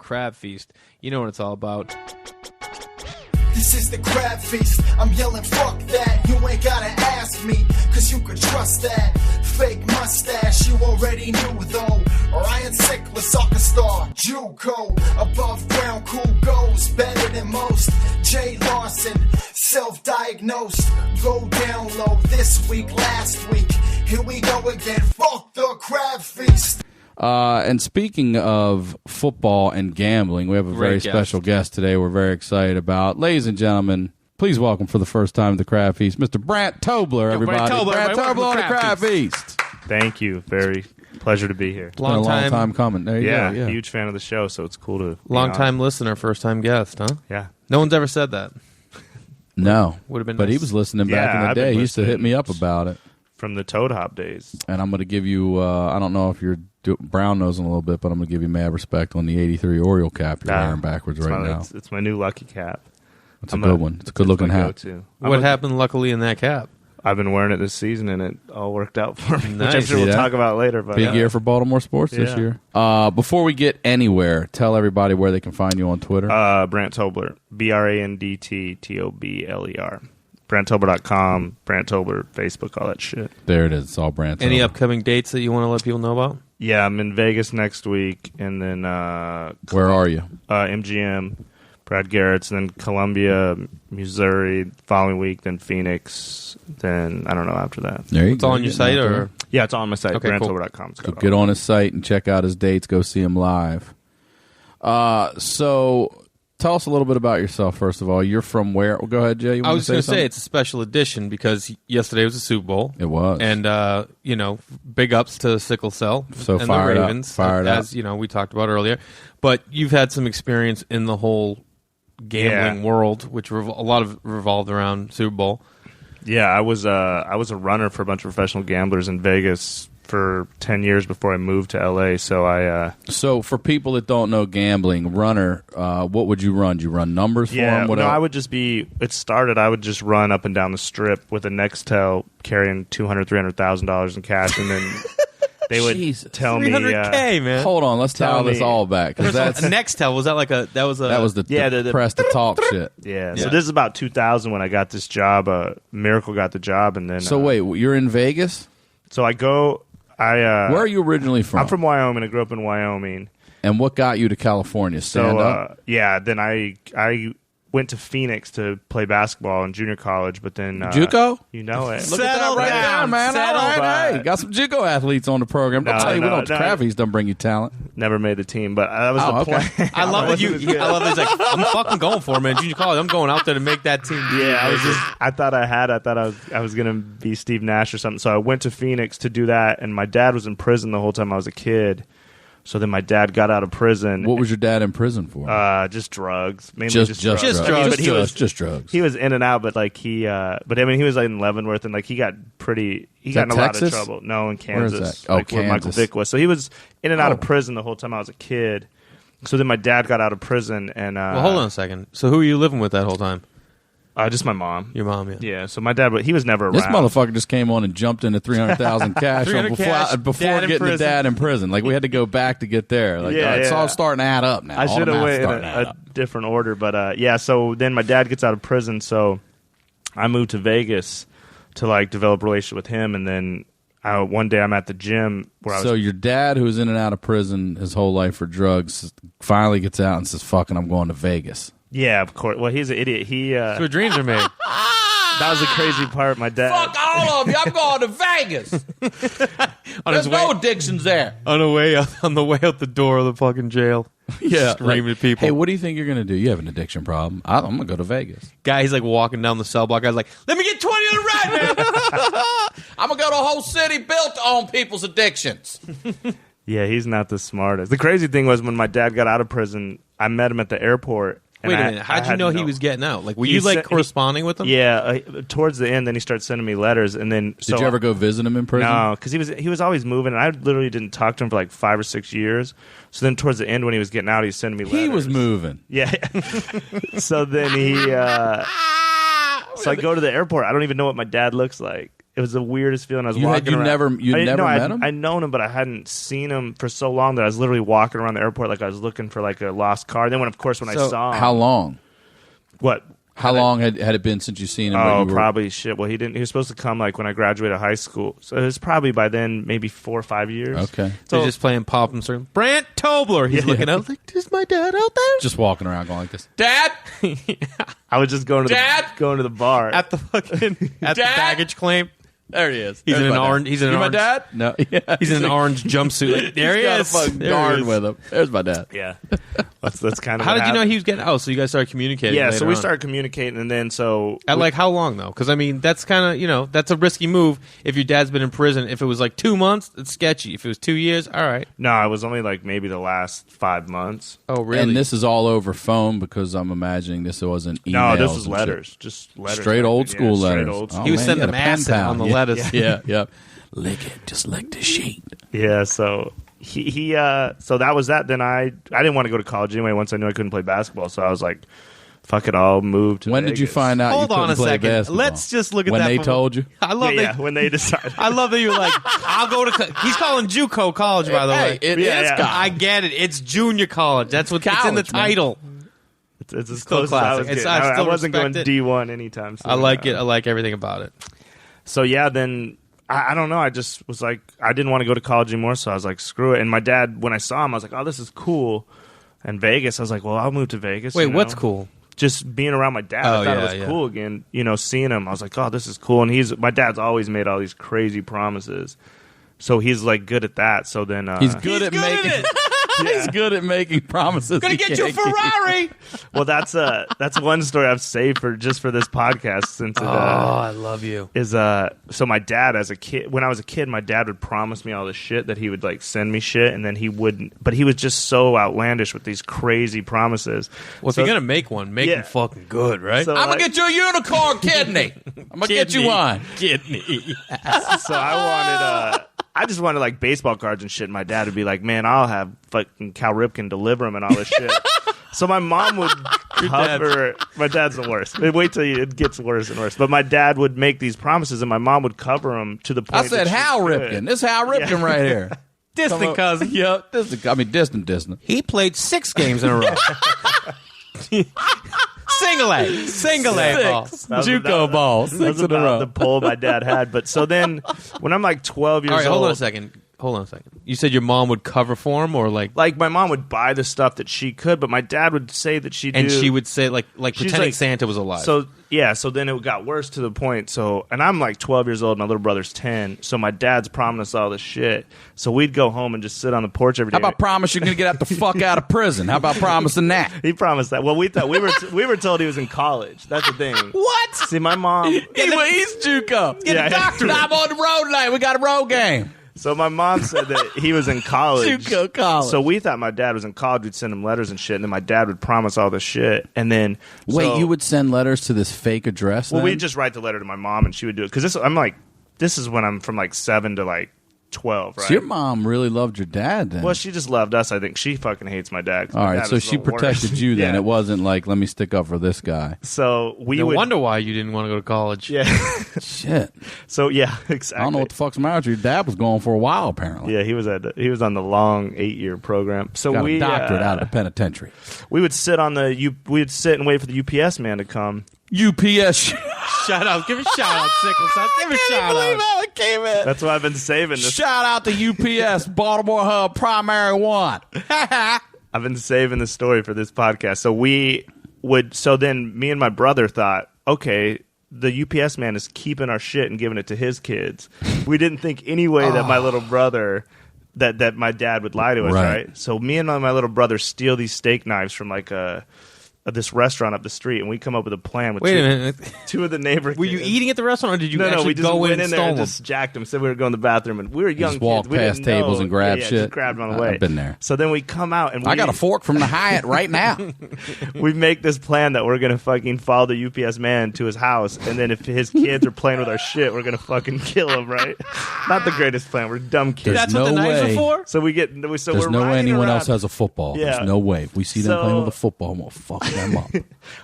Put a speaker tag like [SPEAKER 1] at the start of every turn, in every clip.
[SPEAKER 1] Crabfeast. You know what it's all about.
[SPEAKER 2] This is the Crabfeast. I'm yelling, fuck that. You ain't gotta ask me, cause you could trust that. Fake mustache, you already knew though. Ryan Sickler, soccer star, JUCO. Above ground, cool goes, better than most. Jay Larson, self-diagnosed. Go down low this week, last week. Here we go again, fuck the Crabfeast.
[SPEAKER 3] And speaking of football and gambling, we have a very special guest today we're very excited about. Ladies and gentlemen, please welcome for the first time to the Crabfeast, Mr. Brandt Tobler, everybody. Brandt Tobler on the Crabfeast.
[SPEAKER 4] Thank you. Very pleasure to be here.
[SPEAKER 3] It's been a long time coming. There you go. Yeah,
[SPEAKER 4] huge fan of the show, so it's cool to
[SPEAKER 1] Long-time listener, first-time guest, huh?
[SPEAKER 4] Yeah.
[SPEAKER 1] No one's ever said that.
[SPEAKER 3] No.
[SPEAKER 1] Would have been
[SPEAKER 3] but
[SPEAKER 1] nice.
[SPEAKER 3] he was listening back in the day. He used to hit me up about it.
[SPEAKER 4] From the Toad Hop days.
[SPEAKER 3] And I'm going to give you, I don't know if you're brown nosing a little bit, but I'm going to give you mad respect on the 83 Oriole cap you're wearing backwards right now.
[SPEAKER 4] It's my new lucky cap.
[SPEAKER 3] It's a good one. It's a good-looking hat.
[SPEAKER 1] What happened, luckily, in that cap?
[SPEAKER 4] I've been wearing it this season, and it all worked out for me,
[SPEAKER 1] Nice.
[SPEAKER 4] which I'm sure we'll talk about later. But
[SPEAKER 3] Big year for Baltimore sports this year. Before we get anywhere, tell everybody where they can find you on Twitter.
[SPEAKER 4] Brandt Tobler, BrandtTobler. BrandtTobler.com, Brandt Tobler, Facebook, all that shit.
[SPEAKER 3] There it is. It's all Brandt Tobler.
[SPEAKER 1] Any upcoming dates that you want to let people know about?
[SPEAKER 4] Yeah, I'm in Vegas next week, and then
[SPEAKER 3] where are you?
[SPEAKER 4] MGM, Brad Garrett's, then Columbia, Missouri, following week, then Phoenix, then I don't know after that.
[SPEAKER 3] There you
[SPEAKER 1] It's
[SPEAKER 3] go.
[SPEAKER 1] all on your site, or
[SPEAKER 4] Yeah, it's on my site,
[SPEAKER 1] Okay, cool.
[SPEAKER 4] BrandtTobler.com.
[SPEAKER 3] So get on his site and check out his dates. Go see him live. So tell us a little bit about yourself, first of all. You're from where? Well, go ahead, Jay.
[SPEAKER 1] I was going to say it's a special edition because yesterday was a Super Bowl.
[SPEAKER 3] It was.
[SPEAKER 1] And, big ups to Sickle Cell
[SPEAKER 3] So
[SPEAKER 1] and
[SPEAKER 3] fired
[SPEAKER 1] the
[SPEAKER 3] up,
[SPEAKER 1] Ravens,
[SPEAKER 3] fired up.
[SPEAKER 1] as we talked about earlier. But you've had some experience in the whole gambling world, which a lot of revolved around Super Bowl.
[SPEAKER 4] Yeah, I was a runner for a bunch of professional gamblers in Vegas for 10 years before I moved to LA. So
[SPEAKER 3] So for people that don't know gambling, runner, what would you run? Do you run numbers for them?
[SPEAKER 4] I would just I would just run up and down the strip with a Nextel carrying $200,000, $300,000 in cash, and then they would tell me,
[SPEAKER 1] $300K, man.
[SPEAKER 3] Hold on, let's tell this all back. Because that's
[SPEAKER 1] Nextel, was that like a that was
[SPEAKER 3] the press to talk shit.
[SPEAKER 4] Yeah, so this is about 2000 when I got this job. Miracle got the job, and then
[SPEAKER 3] So wait, you're in Vegas?
[SPEAKER 4] So I go.
[SPEAKER 3] Where are you originally from?
[SPEAKER 4] I'm from Wyoming. I grew up in Wyoming.
[SPEAKER 3] And what got you to California? Stand up?
[SPEAKER 4] Then I went to Phoenix to play basketball in junior college, but then
[SPEAKER 3] JUCO?
[SPEAKER 4] You know it.
[SPEAKER 3] Look at that right there, man. All right, hey, got some JUCO athletes on the program. Don't tell you we don't. Crabfeast don't bring you talent.
[SPEAKER 4] Never made the team, but that was the plan.
[SPEAKER 1] I love that you. I love that he's like, I'm fucking going for it, man. Junior college, I'm going out there to make that team.
[SPEAKER 4] Yeah, I thought I was gonna be Steve Nash or something. So I went to Phoenix to do that, and my dad was in prison the whole time I was a kid. So then my dad got out of prison.
[SPEAKER 3] What was your dad in prison for?
[SPEAKER 4] Just drugs, mainly just
[SPEAKER 3] drugs.
[SPEAKER 4] But he was
[SPEAKER 3] just drugs.
[SPEAKER 4] He was in and out, but like he was like in Leavenworth, and like he got in a lot of trouble. No, in Kansas,
[SPEAKER 3] where is that?
[SPEAKER 4] Where
[SPEAKER 3] Kansas.
[SPEAKER 4] Michael Vick was. So he was in and out of prison the whole time I was a kid. So then my dad got out of prison, and
[SPEAKER 1] well, hold on a second. So who were you living with that whole time?
[SPEAKER 4] Just my mom.
[SPEAKER 1] Your mom, yeah.
[SPEAKER 4] Yeah, so my dad, he was never around.
[SPEAKER 3] This motherfucker just came on and jumped into $300,000 cash before getting the dad in prison. Like we had to go back to get there. Like it's all starting to add up now.
[SPEAKER 4] I should have went in a different order, but so then my dad gets out of prison, so I moved to Vegas to like develop a relationship with him, and then one day I'm at the gym where
[SPEAKER 3] So your dad, who's in and out of prison his whole life for drugs, finally gets out and says, "Fucking, I'm going to Vegas."
[SPEAKER 4] Yeah, of course. Well, he's an idiot.
[SPEAKER 1] That's where dreams are made.
[SPEAKER 4] That was the crazy part. My dad.
[SPEAKER 3] Fuck all of you! I'm going to Vegas. There's no addictions there.
[SPEAKER 1] On the way out the door of the fucking jail.
[SPEAKER 3] Yeah,
[SPEAKER 1] screaming at people.
[SPEAKER 3] Hey, what do you think you're gonna do? You have an addiction problem. I'm gonna go to Vegas.
[SPEAKER 1] Guy, he's like walking down the cell block. Guy's like, "Let me get 20 on the right, man."
[SPEAKER 3] I'm gonna go to a whole city built on people's addictions.
[SPEAKER 4] Yeah, he's not the smartest. The crazy thing was when my dad got out of prison, I met him at the airport.
[SPEAKER 1] Wait a minute. How'd you know he was getting out? Like, were you like corresponding with him?
[SPEAKER 4] Yeah. Towards the end, then he started sending me letters, and then
[SPEAKER 3] did you ever go visit him in prison?
[SPEAKER 4] No, because he was always moving, and I literally didn't talk to him for like 5 or 6 years. So then towards the end, when he was getting out, he's sending me letters.
[SPEAKER 3] He was moving.
[SPEAKER 4] Yeah. So then he. So I go to the airport. I don't even know what my dad looks like. it was the weirdest feeling. I was walking around.
[SPEAKER 3] You'd never met him?
[SPEAKER 4] I'd known him, but I hadn't seen him for so long that I was literally walking around the airport like I was looking for like a lost car. Then when I saw him.
[SPEAKER 3] How long?
[SPEAKER 4] What?
[SPEAKER 3] How long had it been since you seen him?
[SPEAKER 4] Oh, probably shit. Well, he was supposed to come like when I graduated high school. So it was probably by then maybe 4 or 5 years.
[SPEAKER 3] Okay.
[SPEAKER 1] So he's just playing pop and circle. Brandt Tobler. He's looking out like, is my dad out there?
[SPEAKER 3] Just walking around going like this. Dad!
[SPEAKER 4] I was just going to the bar.
[SPEAKER 1] At the baggage claim.
[SPEAKER 3] There he is.
[SPEAKER 1] He's in an orange. He's in an
[SPEAKER 3] my
[SPEAKER 1] orange.
[SPEAKER 3] dad? No. Yeah.
[SPEAKER 1] He's in an orange jumpsuit. Like, there he is.
[SPEAKER 3] Got a fucking guard with him. There's my dad.
[SPEAKER 4] Yeah. That's kind of
[SPEAKER 1] How did you know he was getting out? So you guys started communicating.
[SPEAKER 4] Yeah,
[SPEAKER 1] later
[SPEAKER 4] so we
[SPEAKER 1] on.
[SPEAKER 4] started communicating, and then
[SPEAKER 1] At like how long though? Because I mean, that's kind of that's a risky move. If your dad's been in prison, if it was like 2 months, it's sketchy. If it was 2 years, all right.
[SPEAKER 4] No, it was only like maybe the last 5 months.
[SPEAKER 1] Oh, really?
[SPEAKER 3] And this is all over phone because I'm imagining this wasn't emails.
[SPEAKER 4] No, this was letters. Just letters.
[SPEAKER 3] Straight old school letters.
[SPEAKER 4] Straight old school.
[SPEAKER 1] He was
[SPEAKER 3] man,
[SPEAKER 1] sending
[SPEAKER 3] you
[SPEAKER 1] them
[SPEAKER 3] got a pen
[SPEAKER 1] acid
[SPEAKER 3] pal.
[SPEAKER 1] on the letters.
[SPEAKER 3] Yeah. Lick it. Just lick the sheet.
[SPEAKER 4] Yeah, so so that was that. Then I didn't want to go to college anyway once I knew I couldn't play basketball. So I was like, fuck it, I'll move to
[SPEAKER 3] When
[SPEAKER 4] Vegas.
[SPEAKER 3] did you find out
[SPEAKER 1] Hold
[SPEAKER 3] you
[SPEAKER 1] on
[SPEAKER 3] couldn't
[SPEAKER 1] a
[SPEAKER 3] play
[SPEAKER 1] second.
[SPEAKER 3] basketball?
[SPEAKER 1] Let's just look at
[SPEAKER 3] when
[SPEAKER 1] that.
[SPEAKER 3] When they told you?
[SPEAKER 1] I love that.
[SPEAKER 4] When they decided.
[SPEAKER 1] I love that you were like, I'll go to. He's calling JUCO college, by the way.
[SPEAKER 3] It is college.
[SPEAKER 1] I get it. It's junior college. That's what it's in the
[SPEAKER 3] College, man.
[SPEAKER 1] title.
[SPEAKER 4] It's as
[SPEAKER 1] still
[SPEAKER 4] close as I was
[SPEAKER 1] classic.
[SPEAKER 4] getting.
[SPEAKER 1] I
[SPEAKER 4] I
[SPEAKER 1] still
[SPEAKER 4] wasn't going
[SPEAKER 1] respect it.
[SPEAKER 4] D1 anytime soon.
[SPEAKER 1] I like it. I like everything about it.
[SPEAKER 4] So yeah, then I don't know. I just was like, I didn't want to go to college anymore, so I was like, screw it. And my dad, when I saw him, I was like, oh, this is cool. And Vegas, I was like, well, I'll move to Vegas.
[SPEAKER 1] Wait,
[SPEAKER 4] you know?
[SPEAKER 1] what's cool?
[SPEAKER 4] Just being around my dad.
[SPEAKER 1] Oh,
[SPEAKER 4] I thought
[SPEAKER 1] yeah,
[SPEAKER 4] it was cool again. Seeing him, I was like, oh, this is cool. And my dad's always made all these crazy promises, so he's like good at that. So then
[SPEAKER 3] He's good at making. He's good at making promises.
[SPEAKER 1] Gonna get you a Ferrari.
[SPEAKER 4] Well, that's one story I've saved for this podcast. Since
[SPEAKER 1] I love you.
[SPEAKER 4] So my dad, as a kid, when I was a kid, my dad would promise me all this shit that he would like send me shit, and then he wouldn't. But he was just so outlandish with these crazy promises.
[SPEAKER 1] Well, if you're gonna make one, make them fucking good, right?
[SPEAKER 4] So,
[SPEAKER 3] I'm gonna get you a unicorn kidney. I'm gonna get you one.
[SPEAKER 1] Kidney.
[SPEAKER 4] So I just wanted like baseball cards and shit. And my dad would be like, "Man, I'll have fucking Cal Ripken deliver them and all this shit." So my mom would cover. My dad's the worst. Wait till it gets worse and worse. But my dad would make these promises, and my mom would cover them to the point.
[SPEAKER 3] I said Hal Ripken. This is Hal Ripken right here.
[SPEAKER 1] Distant cousin.
[SPEAKER 3] Yep. Distant.
[SPEAKER 1] He played 6 games in a row. Single A ball.
[SPEAKER 3] JUCO ball. 6
[SPEAKER 4] That's
[SPEAKER 3] in a
[SPEAKER 4] about
[SPEAKER 3] row.
[SPEAKER 4] the pull my dad had. But so then, when I'm like 12 years
[SPEAKER 1] All right,
[SPEAKER 4] old,
[SPEAKER 1] hold on a second. You said your mom would cover for him, or like
[SPEAKER 4] my mom would buy the stuff that she could, but my dad would say that she
[SPEAKER 1] and she would say like pretending
[SPEAKER 4] like-
[SPEAKER 1] Santa was alive.
[SPEAKER 4] So yeah, so then it got worse to the point. So, and I'm like 12 years old, my little brother's 10. So my dad's promised us all this shit. So we'd go home and just sit on the porch every day.
[SPEAKER 3] How about promise you're gonna get the fuck out of prison? How about promising that?
[SPEAKER 4] He promised that. Well, we thought we were told he was in college. That's the thing.
[SPEAKER 3] What?
[SPEAKER 4] See, my mom.
[SPEAKER 3] He's JUCO.
[SPEAKER 4] Yeah.
[SPEAKER 3] a doctorate. I'm on the road tonight. We got a road game.
[SPEAKER 4] So my mom said that he was in college.
[SPEAKER 3] JUCO college.
[SPEAKER 4] So we thought my dad was in college. We'd send him letters and shit, and then my dad would promise all this shit. And then
[SPEAKER 3] Wait, you would send letters to this fake address?
[SPEAKER 4] Well,
[SPEAKER 3] then?
[SPEAKER 4] we'd just write the letter to my mom, and she would do it. Because this is when I'm from like 7 to like 12, right?
[SPEAKER 3] So your mom really loved your dad then.
[SPEAKER 4] Well, she just loved us. I think she fucking hates my dad. 'cause
[SPEAKER 3] All
[SPEAKER 4] my
[SPEAKER 3] right,
[SPEAKER 4] dad
[SPEAKER 3] so
[SPEAKER 4] was
[SPEAKER 3] she
[SPEAKER 4] the worst.
[SPEAKER 3] protected you then.
[SPEAKER 4] Yeah.
[SPEAKER 3] It wasn't like, let me stick up for this guy.
[SPEAKER 4] So we
[SPEAKER 1] no
[SPEAKER 4] would
[SPEAKER 1] wonder why you didn't want to go to college.
[SPEAKER 4] Yeah.
[SPEAKER 3] Shit.
[SPEAKER 4] So yeah, exactly.
[SPEAKER 3] I don't know what the fuck's the matter with you. Your dad was going for a while, apparently.
[SPEAKER 4] Yeah, he was on the long 8-year program. So
[SPEAKER 3] Got
[SPEAKER 4] we
[SPEAKER 3] a doctorate out of the penitentiary.
[SPEAKER 4] we would sit we'd sit and wait for the UPS man to come.
[SPEAKER 3] UPS.
[SPEAKER 1] Shout out. Give a shout out, Sickle. Give a shout out.
[SPEAKER 3] how it came in.
[SPEAKER 4] That's why I've been saving this.
[SPEAKER 3] Shout out to UPS, Baltimore Hub Primary 1.
[SPEAKER 4] I've been saving this story for this podcast. So then me and my brother thought, okay, the UPS man is keeping our shit and giving it to his kids. We didn't think any way that my little brother, that my dad would lie to us, right? So me and my little brother steal these steak knives from like this restaurant up the street, and we come up with a plan with
[SPEAKER 1] Wait a minute.
[SPEAKER 4] two of the neighbor
[SPEAKER 1] Were you
[SPEAKER 4] kids.
[SPEAKER 1] eating at the restaurant, or did you
[SPEAKER 4] No,
[SPEAKER 1] actually
[SPEAKER 4] we just
[SPEAKER 1] go
[SPEAKER 4] went
[SPEAKER 1] in and
[SPEAKER 4] there and
[SPEAKER 1] stole them?
[SPEAKER 4] just jacked them. Said we were going to the bathroom, and we were young
[SPEAKER 3] Just walk
[SPEAKER 4] kids. We
[SPEAKER 3] past
[SPEAKER 4] didn't
[SPEAKER 3] tables
[SPEAKER 4] know.
[SPEAKER 3] and grab
[SPEAKER 4] Yeah,
[SPEAKER 3] shit.
[SPEAKER 4] just grabbed on the way.
[SPEAKER 3] I've been there.
[SPEAKER 4] So then we come out, and
[SPEAKER 3] I got a fork from the Hyatt right now.
[SPEAKER 4] we make this plan that we're going to fucking follow the UPS man to his house, and then if his kids are playing with our shit, we're going to fucking kill him, right? Not the greatest plan. We're dumb kids.
[SPEAKER 1] That's what the knives are for?
[SPEAKER 4] So we get. So
[SPEAKER 3] There's
[SPEAKER 4] we're
[SPEAKER 3] no way
[SPEAKER 4] riding
[SPEAKER 3] anyone
[SPEAKER 4] around.
[SPEAKER 3] else has a football.
[SPEAKER 4] Yeah.
[SPEAKER 3] There's no way. If we see them
[SPEAKER 4] So-
[SPEAKER 3] playing with a football, we'll fuck them up.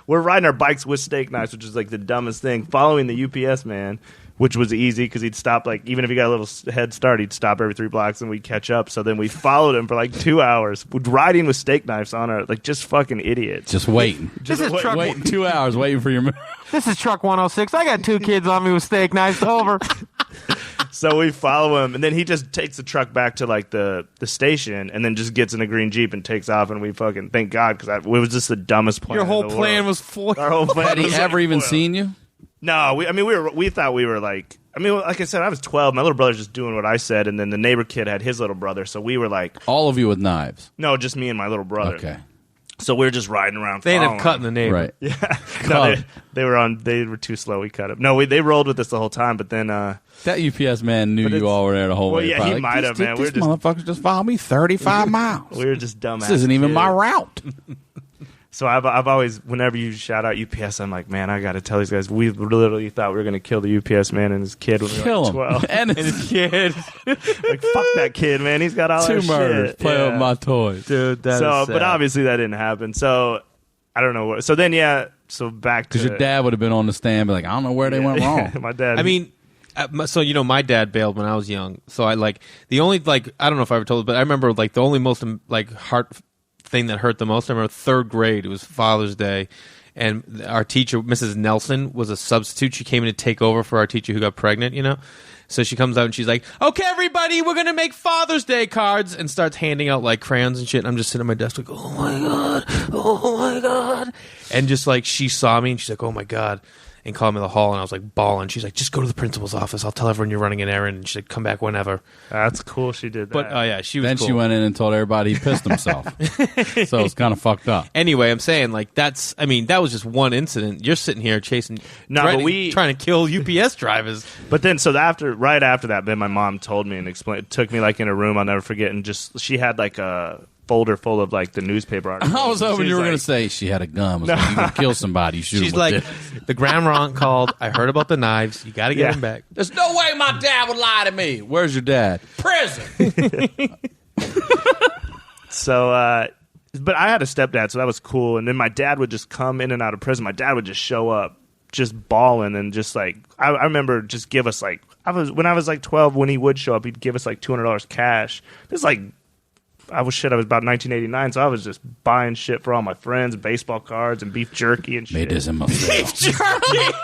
[SPEAKER 4] We're riding our bikes with steak knives, which is like the dumbest thing. Following the UPS man, which was easy because he'd stop, like, even if he got a little head start, he'd stop every 3 blocks and we'd catch up. So then we followed him for like 2 hours, riding with steak knives on our, like, just fucking idiots.
[SPEAKER 3] Just waiting.
[SPEAKER 5] Waiting
[SPEAKER 3] 2 hours waiting for your...
[SPEAKER 5] This is Truck 106. I got 2 kids on me with steak knives. Over.
[SPEAKER 4] So we follow him, and then he just takes the truck back to, like, the station, and then just gets in a green Jeep and takes off, and we fucking, thank God, because it was just the dumbest plan.
[SPEAKER 1] Your whole
[SPEAKER 4] in the
[SPEAKER 1] plan
[SPEAKER 4] world.
[SPEAKER 1] was foiled.
[SPEAKER 4] Our whole plan
[SPEAKER 3] Had he
[SPEAKER 4] was,
[SPEAKER 3] ever
[SPEAKER 4] like,
[SPEAKER 3] even
[SPEAKER 4] foiled.
[SPEAKER 3] seen you?
[SPEAKER 4] No, we thought we were like, like I said, I was 12. My little brother's just doing what I said, and then the neighbor kid had his little brother, so we were like,
[SPEAKER 3] All of you with knives.
[SPEAKER 4] no, just me and my little brother.
[SPEAKER 3] Okay.
[SPEAKER 4] So we were just riding around.
[SPEAKER 1] They ended
[SPEAKER 4] following
[SPEAKER 1] up cutting
[SPEAKER 4] him.
[SPEAKER 1] the neighbor.
[SPEAKER 3] Right.
[SPEAKER 4] Yeah, no, they were too slow. We cut him. No, they rolled with us the whole time, but then
[SPEAKER 3] That UPS man knew
[SPEAKER 4] But
[SPEAKER 3] you
[SPEAKER 4] it's-
[SPEAKER 3] all were there the whole
[SPEAKER 4] well,
[SPEAKER 3] way.
[SPEAKER 4] yeah,
[SPEAKER 3] Probably
[SPEAKER 4] he
[SPEAKER 3] like,
[SPEAKER 4] might have, man.
[SPEAKER 3] This motherfucker just followed me 35 miles.
[SPEAKER 4] we were just dumb.
[SPEAKER 3] This isn't even my route.
[SPEAKER 4] So I've always, whenever you shout out UPS, I'm like, man, I got to tell these guys, we literally thought we were going to kill the UPS man and his kid when we were
[SPEAKER 3] Kill
[SPEAKER 4] like
[SPEAKER 3] him.
[SPEAKER 4] 12.
[SPEAKER 3] And his kid.
[SPEAKER 4] Like, fuck that kid, man. He's got all
[SPEAKER 3] Two
[SPEAKER 4] that
[SPEAKER 3] murders.
[SPEAKER 4] shit.
[SPEAKER 3] Play
[SPEAKER 4] Yeah.
[SPEAKER 3] with my toys.
[SPEAKER 1] Dude, that is
[SPEAKER 4] So,
[SPEAKER 1] sad.
[SPEAKER 4] but obviously that didn't happen. So I don't know what. So then, yeah. So back to
[SPEAKER 3] Because your dad would have been on the stand, be like, I don't know where they went wrong.
[SPEAKER 4] My dad.
[SPEAKER 1] I mean, so my dad bailed when I was young. So I the only I don't know if I ever told it, but I remember the only most heart thing that hurt the most. I remember 3rd grade. It was Father's Day, and our teacher, Mrs. Nelson, was a substitute. She came in to take over for our teacher who got pregnant. So she comes out and she's like, "Okay, everybody, we're gonna make Father's Day cards," and starts handing out crayons and shit. And I'm just sitting at my desk like, "Oh my god," and just she saw me and she's like, "Oh my god." And called me in the hall, and I was bawling. She's like, "Just go to the principal's office. I'll tell everyone you're running an errand." And she said, "Come back whenever."
[SPEAKER 4] that's cool. She did that.
[SPEAKER 1] But yeah, she was
[SPEAKER 3] Then
[SPEAKER 1] cool.
[SPEAKER 3] she went in and told everybody he pissed himself. So it's kind of fucked up.
[SPEAKER 1] Anyway, I'm saying that was just one incident. You're sitting here chasing, trying to kill UPS drivers.
[SPEAKER 4] But then, right after that, then my mom told me and explained. Took me in a room I'll never forget, and just she had a folder full of the newspaper articles.
[SPEAKER 3] I was hoping
[SPEAKER 4] She's
[SPEAKER 3] you were
[SPEAKER 4] like,
[SPEAKER 3] going to say she had a gun. I was like, you going to kill somebody. You shoot
[SPEAKER 1] She's
[SPEAKER 3] him with
[SPEAKER 1] like,
[SPEAKER 3] this.
[SPEAKER 1] "The Grandma called. I heard about the knives. You got to get
[SPEAKER 4] Yeah.
[SPEAKER 1] him back."
[SPEAKER 3] There's no way my dad would lie to me. Where's your dad? Prison.
[SPEAKER 4] So, but I had a stepdad, so that was cool. And then my dad would just come in and out of prison. My dad would just show up, just bawling, and just I remember just give us when I was 12, when he would show up, he'd give us $200 cash. This I was about 1989, so I was just buying shit for all my friends, baseball cards and beef jerky and shit.
[SPEAKER 3] Made this in myself.
[SPEAKER 1] Jerky.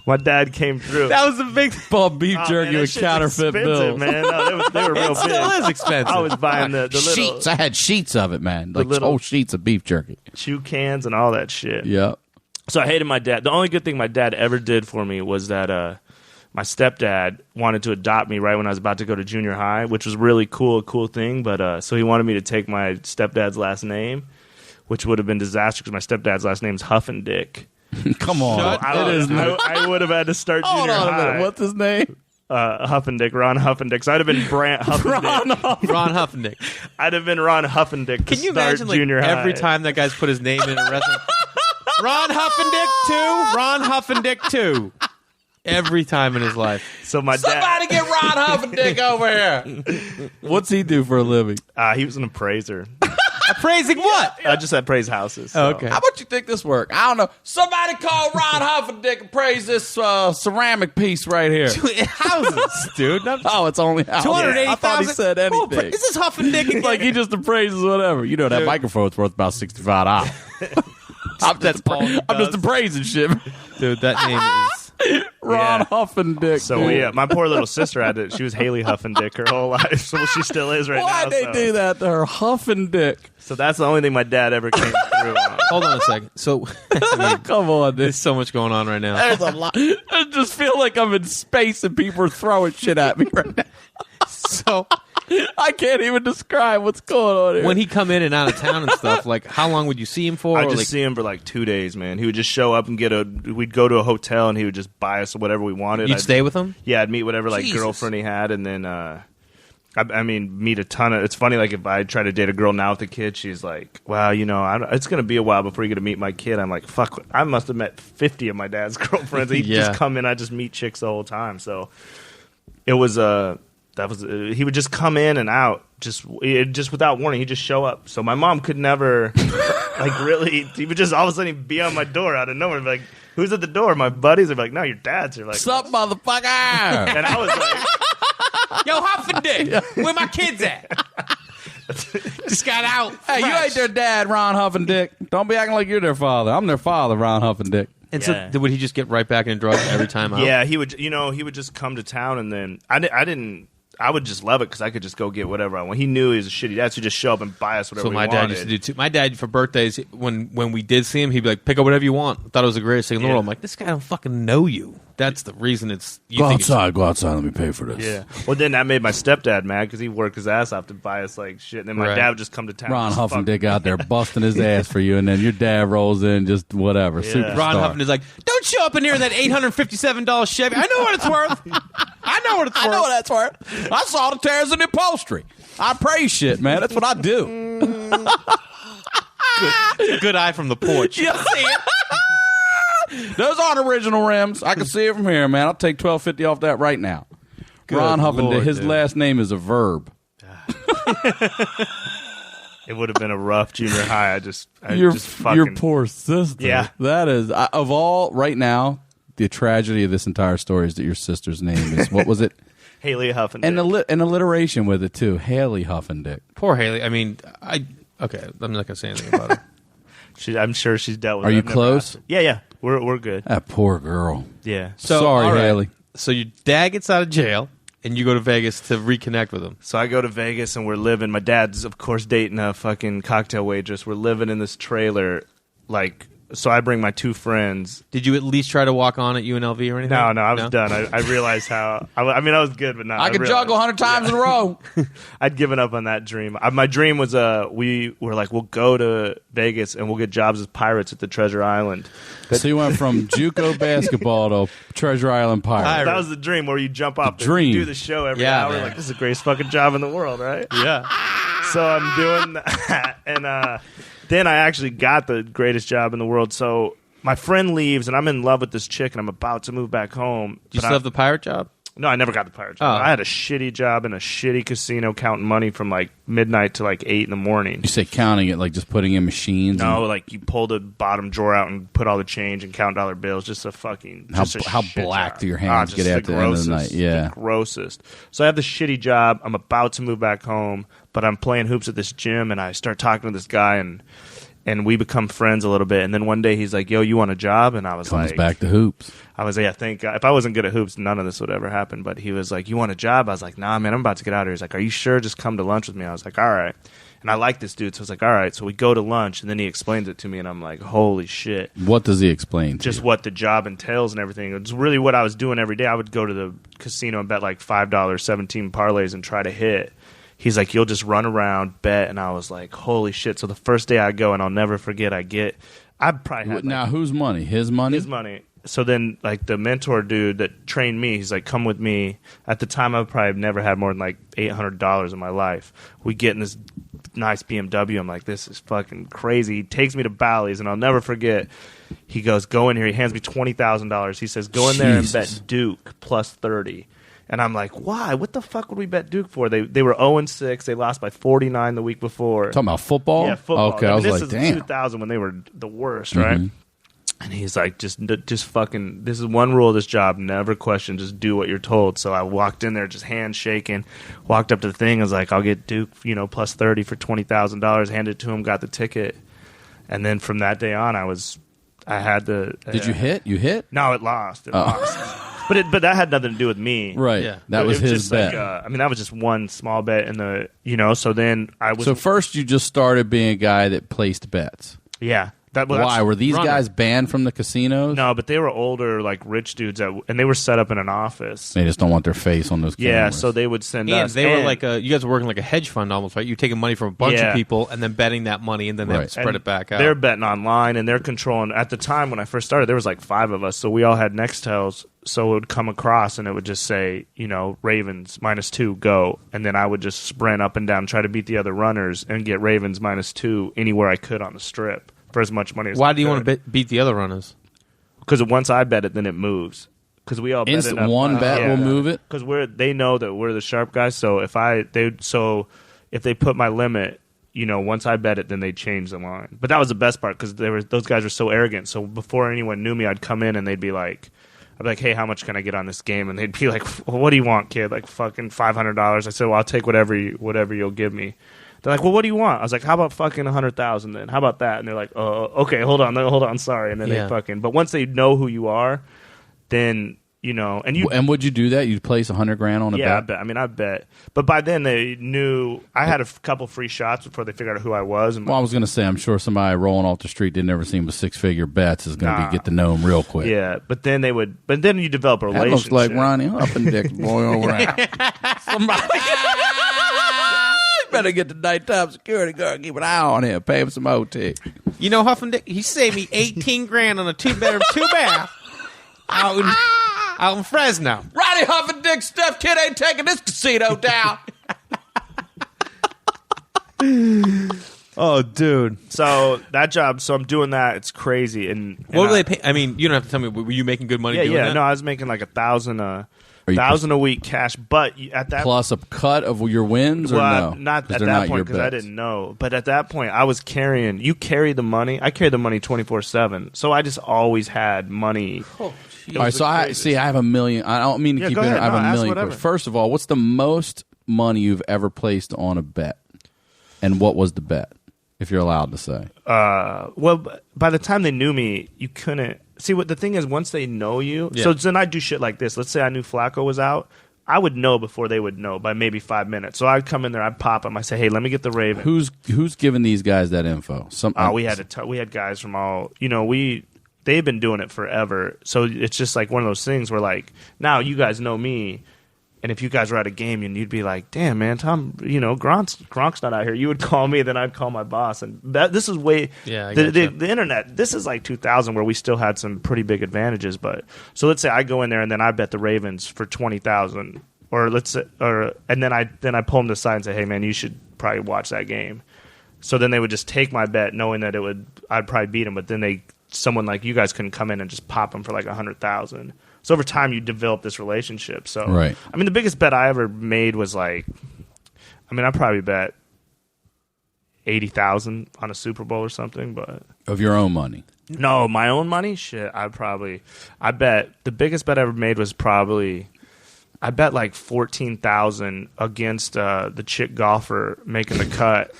[SPEAKER 4] My dad came through.
[SPEAKER 1] That was a big.
[SPEAKER 3] Bought beef
[SPEAKER 4] Oh,
[SPEAKER 3] jerky
[SPEAKER 4] man, that
[SPEAKER 3] with
[SPEAKER 4] shit's
[SPEAKER 3] counterfeit
[SPEAKER 4] expensive,
[SPEAKER 3] bills.
[SPEAKER 4] man. No, they were real
[SPEAKER 1] It still
[SPEAKER 4] big.
[SPEAKER 1] is expensive.
[SPEAKER 4] I was buying the little
[SPEAKER 3] Sheets. I had sheets of it, man.
[SPEAKER 4] little-
[SPEAKER 3] Whole sheets of beef jerky.
[SPEAKER 4] chew cans and all that shit.
[SPEAKER 3] Yep.
[SPEAKER 4] So I hated my dad. The only good thing my dad ever did for me was that my stepdad wanted to adopt me right when I was about to go to junior high, which was really cool, a cool thing. But so he wanted me to take my stepdad's last name, which would have been disastrous because my stepdad's last name is Huffendick.
[SPEAKER 3] Come on.
[SPEAKER 4] I would have had to start
[SPEAKER 3] Hold
[SPEAKER 4] junior
[SPEAKER 3] on a
[SPEAKER 4] high.
[SPEAKER 3] minute. What's his name?
[SPEAKER 4] Huffendick, Ron Huffendick. So I'd have been Brandt Huffendick.
[SPEAKER 1] Ron Huffendick.
[SPEAKER 4] I'd have been Ron Huffendick to
[SPEAKER 1] Can you
[SPEAKER 4] start
[SPEAKER 1] imagine
[SPEAKER 4] junior high.
[SPEAKER 1] every time that guy's put his name in a restaurant? Ron Huffendick 2. Ron Huffendick 2. Every time in his life.
[SPEAKER 4] So my
[SPEAKER 3] Somebody get Ron Huffendick over here. What's he do for a living?
[SPEAKER 4] dad, he was an appraiser.
[SPEAKER 1] Appraising what?
[SPEAKER 4] I just appraise houses. So.
[SPEAKER 1] Okay.
[SPEAKER 3] How about you think this work? I don't know. Somebody call Ron Huffendick and praise this ceramic piece right here.
[SPEAKER 1] Houses, dude.
[SPEAKER 3] Oh, it's only house.
[SPEAKER 1] 280,000.
[SPEAKER 3] I thought he said anything.
[SPEAKER 1] Is this Huffendick again?
[SPEAKER 3] Like he just appraises whatever. You know that
[SPEAKER 1] Dude.
[SPEAKER 3] microphone's worth about $65. I'm just appraising shit.
[SPEAKER 1] Dude, that name is.
[SPEAKER 3] Ron
[SPEAKER 4] Yeah.
[SPEAKER 3] Huffendick.
[SPEAKER 4] So my poor little sister had to. She was Haley Huffendick her whole life. So she still is right now.
[SPEAKER 3] Why'd they
[SPEAKER 4] so.
[SPEAKER 3] do that to her? Huffendick.
[SPEAKER 4] So that's the only thing my dad ever came through on.
[SPEAKER 1] Hold on a second. So,
[SPEAKER 3] Come on,
[SPEAKER 1] there's
[SPEAKER 3] this.
[SPEAKER 1] so much going on right now.
[SPEAKER 3] There's a lot. I just feel like I'm in space and people are throwing shit at me right now.
[SPEAKER 1] So,
[SPEAKER 3] I can't even describe what's going on here.
[SPEAKER 1] when he come in and out of town and stuff, how long would you see him for?
[SPEAKER 4] I
[SPEAKER 1] Or,
[SPEAKER 4] just see him for 2 days, man. He would just show up and we'd go to a hotel and he would just buy us whatever we wanted.
[SPEAKER 1] You'd stay with him?
[SPEAKER 4] Yeah, I'd meet whatever
[SPEAKER 1] Jesus.
[SPEAKER 4] girlfriend he had, and then meet a ton of. It's funny, if I try to date a girl now with a kid, she's like, "Wow, it's gonna be a while before you get to meet my kid." I'm like, "Fuck, I must have met 50 of my dad's girlfriends." He'd
[SPEAKER 1] Yeah.
[SPEAKER 4] just come in, I just meet chicks the whole time. So it was he would just come in and out just without warning. He'd just show up. So my mom could never like really. He would just all of a sudden be on my door out of nowhere and be like, "Who's at the door?" My buddies are like, "No, your dad's." You're like,
[SPEAKER 3] "Sup, motherfucker?"
[SPEAKER 4] And I was like,
[SPEAKER 1] "Yo, Huff and Dick, where my kids at?" Just got out.
[SPEAKER 3] Hey, you ain't their dad, Ron Huff and Dick. Don't be acting like you're their father. I'm their father, Ron Huff and Dick.
[SPEAKER 1] And so would he just get right back into drugs every time out?
[SPEAKER 4] Yeah, he would. He would just come to town, and then I would just love it because I could just go get whatever I want. He knew he was a shitty dad, so he'd just show up and buy us whatever we wanted. So my dad used to do too.
[SPEAKER 1] My dad, for birthdays, when we did see him, he'd be like, "Pick up whatever you want." I thought it was the greatest thing in the world. I'm like, this guy don't fucking know you. That's the reason it's...
[SPEAKER 3] Go outside, let me pay for this.
[SPEAKER 4] Yeah. Well, then that made my stepdad mad because he worked his ass off to buy us like shit. And then my dad would just come to town.
[SPEAKER 3] Ron Huff and Dick out there busting his ass for you, and then your dad rolls in just whatever.
[SPEAKER 4] Yeah.
[SPEAKER 3] Superstar.
[SPEAKER 1] Ron Huff is like, "Don't show up in here in that $857 Chevy. I know what it's worth. I know what it's worth.
[SPEAKER 3] I know what that's worth. I saw the tears in the upholstery. I praise shit, man. That's what I do."
[SPEAKER 1] Good eye from the porch.
[SPEAKER 3] You see it? Those aren't original rims. I can see it from here, man. I'll take $12.50 off that right now.
[SPEAKER 1] Good
[SPEAKER 3] Ron Huff and Dick. His
[SPEAKER 1] dude.
[SPEAKER 3] last name is a verb.
[SPEAKER 4] It would have been a rough junior high.
[SPEAKER 3] Your poor sister.
[SPEAKER 4] Yeah.
[SPEAKER 3] That is, of all, right now, the tragedy of this entire story is that your sister's name is, what was it?
[SPEAKER 4] Haley Huff and Dick.
[SPEAKER 3] And an alliteration with it, too. Haley Huff and Dick.
[SPEAKER 1] Poor Haley. I mean, okay, I'm not going to say anything about it.
[SPEAKER 4] I'm sure she's dealt with
[SPEAKER 3] it.
[SPEAKER 4] it.
[SPEAKER 3] Are you close?
[SPEAKER 4] Yeah. We're good.
[SPEAKER 3] That poor girl.
[SPEAKER 4] Yeah.
[SPEAKER 1] So,
[SPEAKER 3] sorry,
[SPEAKER 1] right.
[SPEAKER 3] Haley.
[SPEAKER 1] So your dad gets out of jail, and you go to Vegas to reconnect with him.
[SPEAKER 4] So I go to Vegas, and we're living. My dad's, of course, dating a fucking cocktail waitress. We're living in this trailer, like. So I bring my two friends.
[SPEAKER 1] Did you at least try to walk on at UNLV or anything?
[SPEAKER 4] No, I was done. I realized how. I was good, but not.
[SPEAKER 3] I could juggle 100 times in a row.
[SPEAKER 4] I'd given up on that dream. My dream was we were like, we'll go to Vegas and we'll get jobs as pirates at the Treasure Island.
[SPEAKER 3] So you went from JUCO basketball to Treasure Island Pirate.
[SPEAKER 4] That was the dream where you jump off
[SPEAKER 3] dream.
[SPEAKER 4] and do the show every hour.
[SPEAKER 1] Man.
[SPEAKER 4] Like, this is the greatest fucking job in the world, right?
[SPEAKER 1] Yeah.
[SPEAKER 4] So I'm doing that, and then I actually got the greatest job in the world. So my friend leaves, and I'm in love with this chick, and I'm about to move back home.
[SPEAKER 1] Do you still have the pirate job?
[SPEAKER 4] No, I never got the pirate job.
[SPEAKER 1] Oh.
[SPEAKER 4] I had a shitty job in a shitty casino counting money from like midnight to like 8 in the morning.
[SPEAKER 3] You say counting it, like just putting in machines?
[SPEAKER 4] No, like you pull the bottom drawer out and put all the change and count dollar bills. Just a fucking...
[SPEAKER 3] How black
[SPEAKER 4] job.
[SPEAKER 3] do your hands get after the end of the night? Yeah.
[SPEAKER 4] The grossest. So I have this shitty job. I'm about to move back home, but I'm playing hoops at this gym, and I start talking to this guy, and we become friends a little bit. And then one day he's like, "Yo, you want a job?" And I was
[SPEAKER 3] Comes
[SPEAKER 4] like...
[SPEAKER 3] back to hoops.
[SPEAKER 4] I was like, "Yeah, thank God. If I wasn't good at hoops, none of this would ever happen." But he was like, "You want a job?" I was like, "Nah, man, I'm about to get out of here." He's like, "Are you sure? Just come to lunch with me." I was like, "All right." And I like this dude, so I was like, "All right." So we go to lunch, and then he explains it to me, and I'm like, "Holy shit."
[SPEAKER 3] What does he explain to
[SPEAKER 4] Just
[SPEAKER 3] you?
[SPEAKER 4] what the job entails and everything. It's really what I was doing every day. I would go to the casino and bet like $5, 17 parlays and try to hit. He's like, "You'll just run around, bet." And I was like, holy shit. So the first day I go, and I'll never forget, I probably had
[SPEAKER 3] Now, whose money? His money?
[SPEAKER 4] his money. So then, like, the mentor dude that trained me, he's like, "Come with me." At the time, I probably never had more than like $800 in my life. We get in this nice BMW. I'm like, this is fucking crazy. He takes me to Bally's, and I'll never forget. He goes, "Go in here." He hands me $20,000. He says, "Go in there and bet Duke plus 30. And I'm like, why? What the fuck would we bet Duke for? They were 0-6. They lost by 49 the week before.
[SPEAKER 3] Talking about football?
[SPEAKER 4] Yeah, football.
[SPEAKER 3] Okay, I was
[SPEAKER 4] this
[SPEAKER 3] like,
[SPEAKER 4] is
[SPEAKER 3] damn.
[SPEAKER 4] 2000 when they were the worst, right? And he's like, just fucking, this is one rule of this job, never question, just do what you're told. So I walked in there, just hands shaking, walked up to the thing, I was like, "I'll get Duke, plus 30 for $20,000, handed it to him, got the ticket. And then from that day on, I had the...
[SPEAKER 3] Did you hit? You hit?
[SPEAKER 4] No, it lost. It lost. But that had nothing to do with me.
[SPEAKER 3] Right.
[SPEAKER 1] Yeah.
[SPEAKER 3] That was
[SPEAKER 4] It
[SPEAKER 3] his
[SPEAKER 4] just
[SPEAKER 3] bet.
[SPEAKER 4] Like, that was just one small bet in the, so then I was...
[SPEAKER 3] So first you just started being a guy that placed bets.
[SPEAKER 4] Yeah.
[SPEAKER 3] Why? Were these
[SPEAKER 1] running.
[SPEAKER 3] guys banned from the casinos?
[SPEAKER 4] No, but they were older, like rich dudes, and they were set up in an office.
[SPEAKER 3] They just don't want their face on those cameras.
[SPEAKER 4] Yeah, so they would send
[SPEAKER 1] And
[SPEAKER 4] us.
[SPEAKER 1] they were like you guys were working like a hedge fund almost, right? You're taking money from a bunch
[SPEAKER 4] Yeah.
[SPEAKER 1] of people and then betting that money, and then they
[SPEAKER 3] Right.
[SPEAKER 1] would spread
[SPEAKER 4] and
[SPEAKER 1] it back out.
[SPEAKER 4] They're betting online, and they're controlling. At the time when I first started, there was like 5 of us, so we all had Nextels. So it would come across, and it would just say, Ravens -2, go. And then I would just sprint up and down, try to beat the other runners, and get Ravens -2 anywhere I could on the strip for as much money as
[SPEAKER 1] Why do you want to beat the other runners?
[SPEAKER 4] Because once I bet it, then it moves. because we all bet
[SPEAKER 3] Instant
[SPEAKER 4] enough.
[SPEAKER 3] one bet will move it.
[SPEAKER 4] Because they know that we're the sharp guys. So if they put my limit, once I bet it, then they change the line. But that was the best part because those guys were so arrogant. So before anyone knew me, I'd come in and they'd be like, I'd be like, hey, how much can I get on this game? And they'd be like, well, what do you want, kid? Like fucking $500. I said, well, I'll take whatever you'll give me. They're like, well, what do you want? I was like, how about fucking 100,000 then? How about that? And they're like, oh, okay, hold on, sorry. And then they fucking. But once they know who you are, then and
[SPEAKER 3] would you do that? You'd place $100,000 on a bet?
[SPEAKER 4] Yeah, I bet. I mean, I bet. But by then they knew I had a couple free shots before they figured out who I was.
[SPEAKER 3] Well, I was going to say, I'm sure somebody rolling off the street didn't ever see him with 6-figure bets is going to get to know him real quick.
[SPEAKER 4] Yeah, but then you develop a relationship.
[SPEAKER 3] That looks like Ronnie Huffendick's boy over there. Somebody. Better get the nighttime security guard, keep an eye on him, pay him some OT.
[SPEAKER 1] Huffendick, he saved me $18,000 on a 2-bedroom, 2-bath out in Fresno.
[SPEAKER 3] Ronnie Huffendick's Steph Kid ain't taking this casino down.
[SPEAKER 1] Oh, dude.
[SPEAKER 4] So that job, I'm doing that. It's crazy. And
[SPEAKER 1] what were they pay? I mean, you don't have to tell me. Were you making good money doing that?
[SPEAKER 4] No, I was making like $1,000 a week cash, but at that
[SPEAKER 3] plus a cut of your wins, or no?
[SPEAKER 4] Not at that point because I didn't know. But at that point, I was carrying. You carry the money. I carry the money 24/7. So I just always had money.
[SPEAKER 3] Oh, all right, so I have $1 million. I don't mean to keep it. I have $1 million. First of all, what's the most money you've ever placed on a bet, and what was the bet, if you're allowed to say?
[SPEAKER 4] Well, by the time they knew me, you couldn't. See, what the thing is, once they know you, so then I do shit like this. Let's say I knew Flacco was out. I would know before they would know by maybe 5 minutes. So I'd come in there, I'd pop them. I say, hey, let me get the Raven.
[SPEAKER 3] Who's giving these guys that info?
[SPEAKER 4] We had guys from all, they've been doing it forever. So it's just like one of those things where like, now you guys know me. And if you guys were at a game and you'd be like, damn, man, Tom, Gronk's not out here. You would call me, then I'd call my boss. And this is way the internet. This is like 2000 where we still had some pretty big advantages. But so let's say I go in there and then I bet the Ravens for 20,000, and then I pull them to the side and say, hey, man, you should probably watch that game. So then they would just take my bet, knowing that I'd probably beat them. But then someone like you guys couldn't come in and just pop them for like 100,000. So over time, you develop this relationship. So,
[SPEAKER 3] right.
[SPEAKER 4] I mean, the biggest bet I ever made was I probably bet 80,000 on a Super Bowl or something. But
[SPEAKER 3] of your own money?
[SPEAKER 4] No, my own money. Shit, I bet the biggest bet I ever made was I bet like 14,000 against the chick golfer making the cut.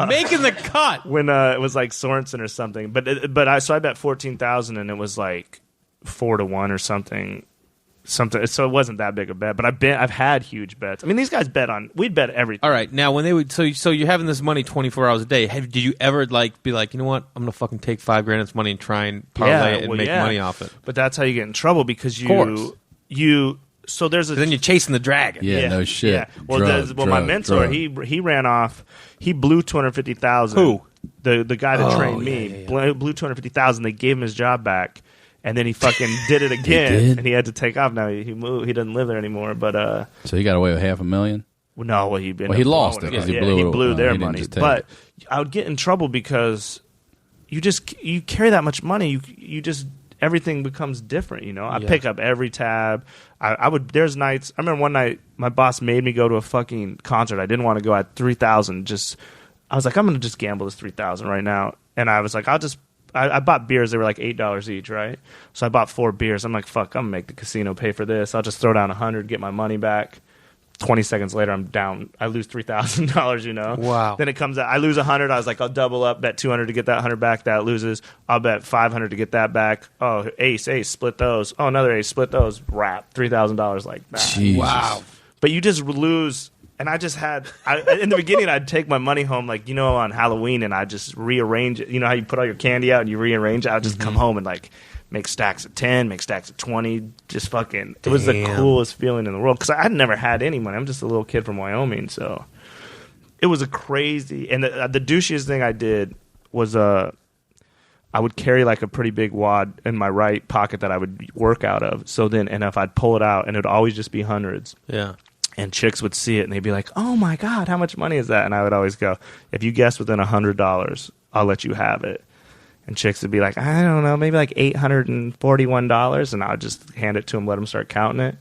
[SPEAKER 1] Making the cut
[SPEAKER 4] when it was like Sorensen or something. So I bet 14,000 and it was like 4-1 or something. So it wasn't that big a bet, but I've had huge bets. I mean, these guys we'd bet everything.
[SPEAKER 1] All right, now when they would, so you're having this money 24 hours a day. Did you ever be like, you know what, I'm gonna fucking take $5,000 of this money and try and parlay it and make money off it?
[SPEAKER 4] But that's how you get in trouble because so there's
[SPEAKER 1] then you're chasing the dragon.
[SPEAKER 3] Yeah, no shit.
[SPEAKER 4] Yeah. Well, my mentor, he ran off. He blew 250,000.
[SPEAKER 1] Who?
[SPEAKER 4] The guy that trained me blew 250,000. They gave him his job back. And then he fucking did it again, and he had to take off. Now he moved. He doesn't live there anymore. But
[SPEAKER 3] so he got away with $500,000.
[SPEAKER 4] No, he
[SPEAKER 3] lost it because he blew
[SPEAKER 4] their money. But I would get in trouble because you carry that much money. You just everything becomes different. I pick up every tab. I would. There's nights. I remember one night my boss made me go to a fucking concert. I didn't want to go at 3,000. I was like, I'm gonna just gamble this 3,000 right now. And I was like, I bought beers. They were like $8 each, right? So I bought 4 beers. I'm like, fuck, I'm going to make the casino pay for this. I'll just throw down 100, get my money back. 20 seconds later, I'm down. I lose $3,000,
[SPEAKER 1] Wow.
[SPEAKER 4] Then it comes out. I lose 100. I was like, I'll double up, bet 200 to get that 100 back. That loses. I'll bet 500 to get that back. Oh, ace, split those. Oh, another ace, split those. Wrap. $3,000 like that.
[SPEAKER 3] Jesus.
[SPEAKER 4] Wow. But you just lose. And I just had, in the beginning, I'd take my money home, on Halloween, and I'd just rearrange it. You know how you put all your candy out and you rearrange it? I'd just come home and, make stacks of 10, make stacks of 20. Just fucking, it was the coolest feeling in the world. Because I'd never had any money. I'm just a little kid from Wyoming, so. It was a crazy, and the douchiest thing I did was, I would carry, a pretty big wad in my right pocket that I would work out of. So then, and if I'd pull it out, and it would always just be hundreds.
[SPEAKER 1] Yeah.
[SPEAKER 4] And chicks would see it, and they'd be like, oh, my God, how much money is that? And I would always go, if you guess within $100, I'll let you have it. And chicks would be like, I don't know, maybe like $841, and I would just hand it to them, let them start counting it.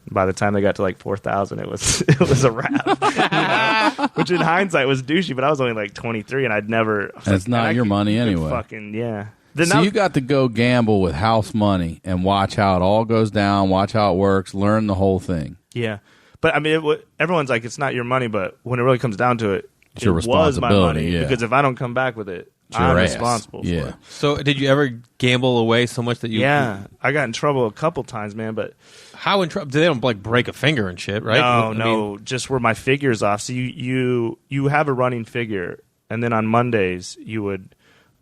[SPEAKER 4] By the time they got to like 4,000, it was a wrap. Which in hindsight was douchey, but I was only like 23, and I'd never.
[SPEAKER 3] It's not your money anyway.
[SPEAKER 4] Fucking yeah.
[SPEAKER 3] So you got to go gamble with house money and watch how it all goes down, watch how it works, learn the whole thing.
[SPEAKER 4] Yeah, but I mean, everyone's like, it's not your money, but when it really comes down to it,
[SPEAKER 3] it's your responsibility.
[SPEAKER 4] Was my money,
[SPEAKER 3] yeah.
[SPEAKER 4] Because if I don't come back with it,
[SPEAKER 3] it's your
[SPEAKER 4] I'm
[SPEAKER 3] ass.
[SPEAKER 4] responsible for it.
[SPEAKER 1] So did you ever gamble away so much that you?
[SPEAKER 4] Yeah, I got in trouble a couple times, man. But
[SPEAKER 1] how in trouble? They don't like break a finger and shit, right?
[SPEAKER 4] No, just where my figure's off. So you have a running figure, and then on Mondays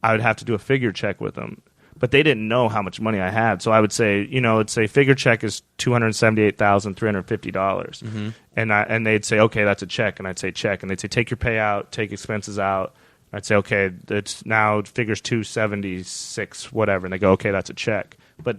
[SPEAKER 4] I would have to do a figure check with them. But they didn't know how much money I had, so I would say, it'd say figure check is $278,350, and they'd say, okay, that's a check, and I'd say check, and they'd say take your payout, take expenses out. I'd say, okay, it's now figures 276, whatever, and they go, okay, that's a check. But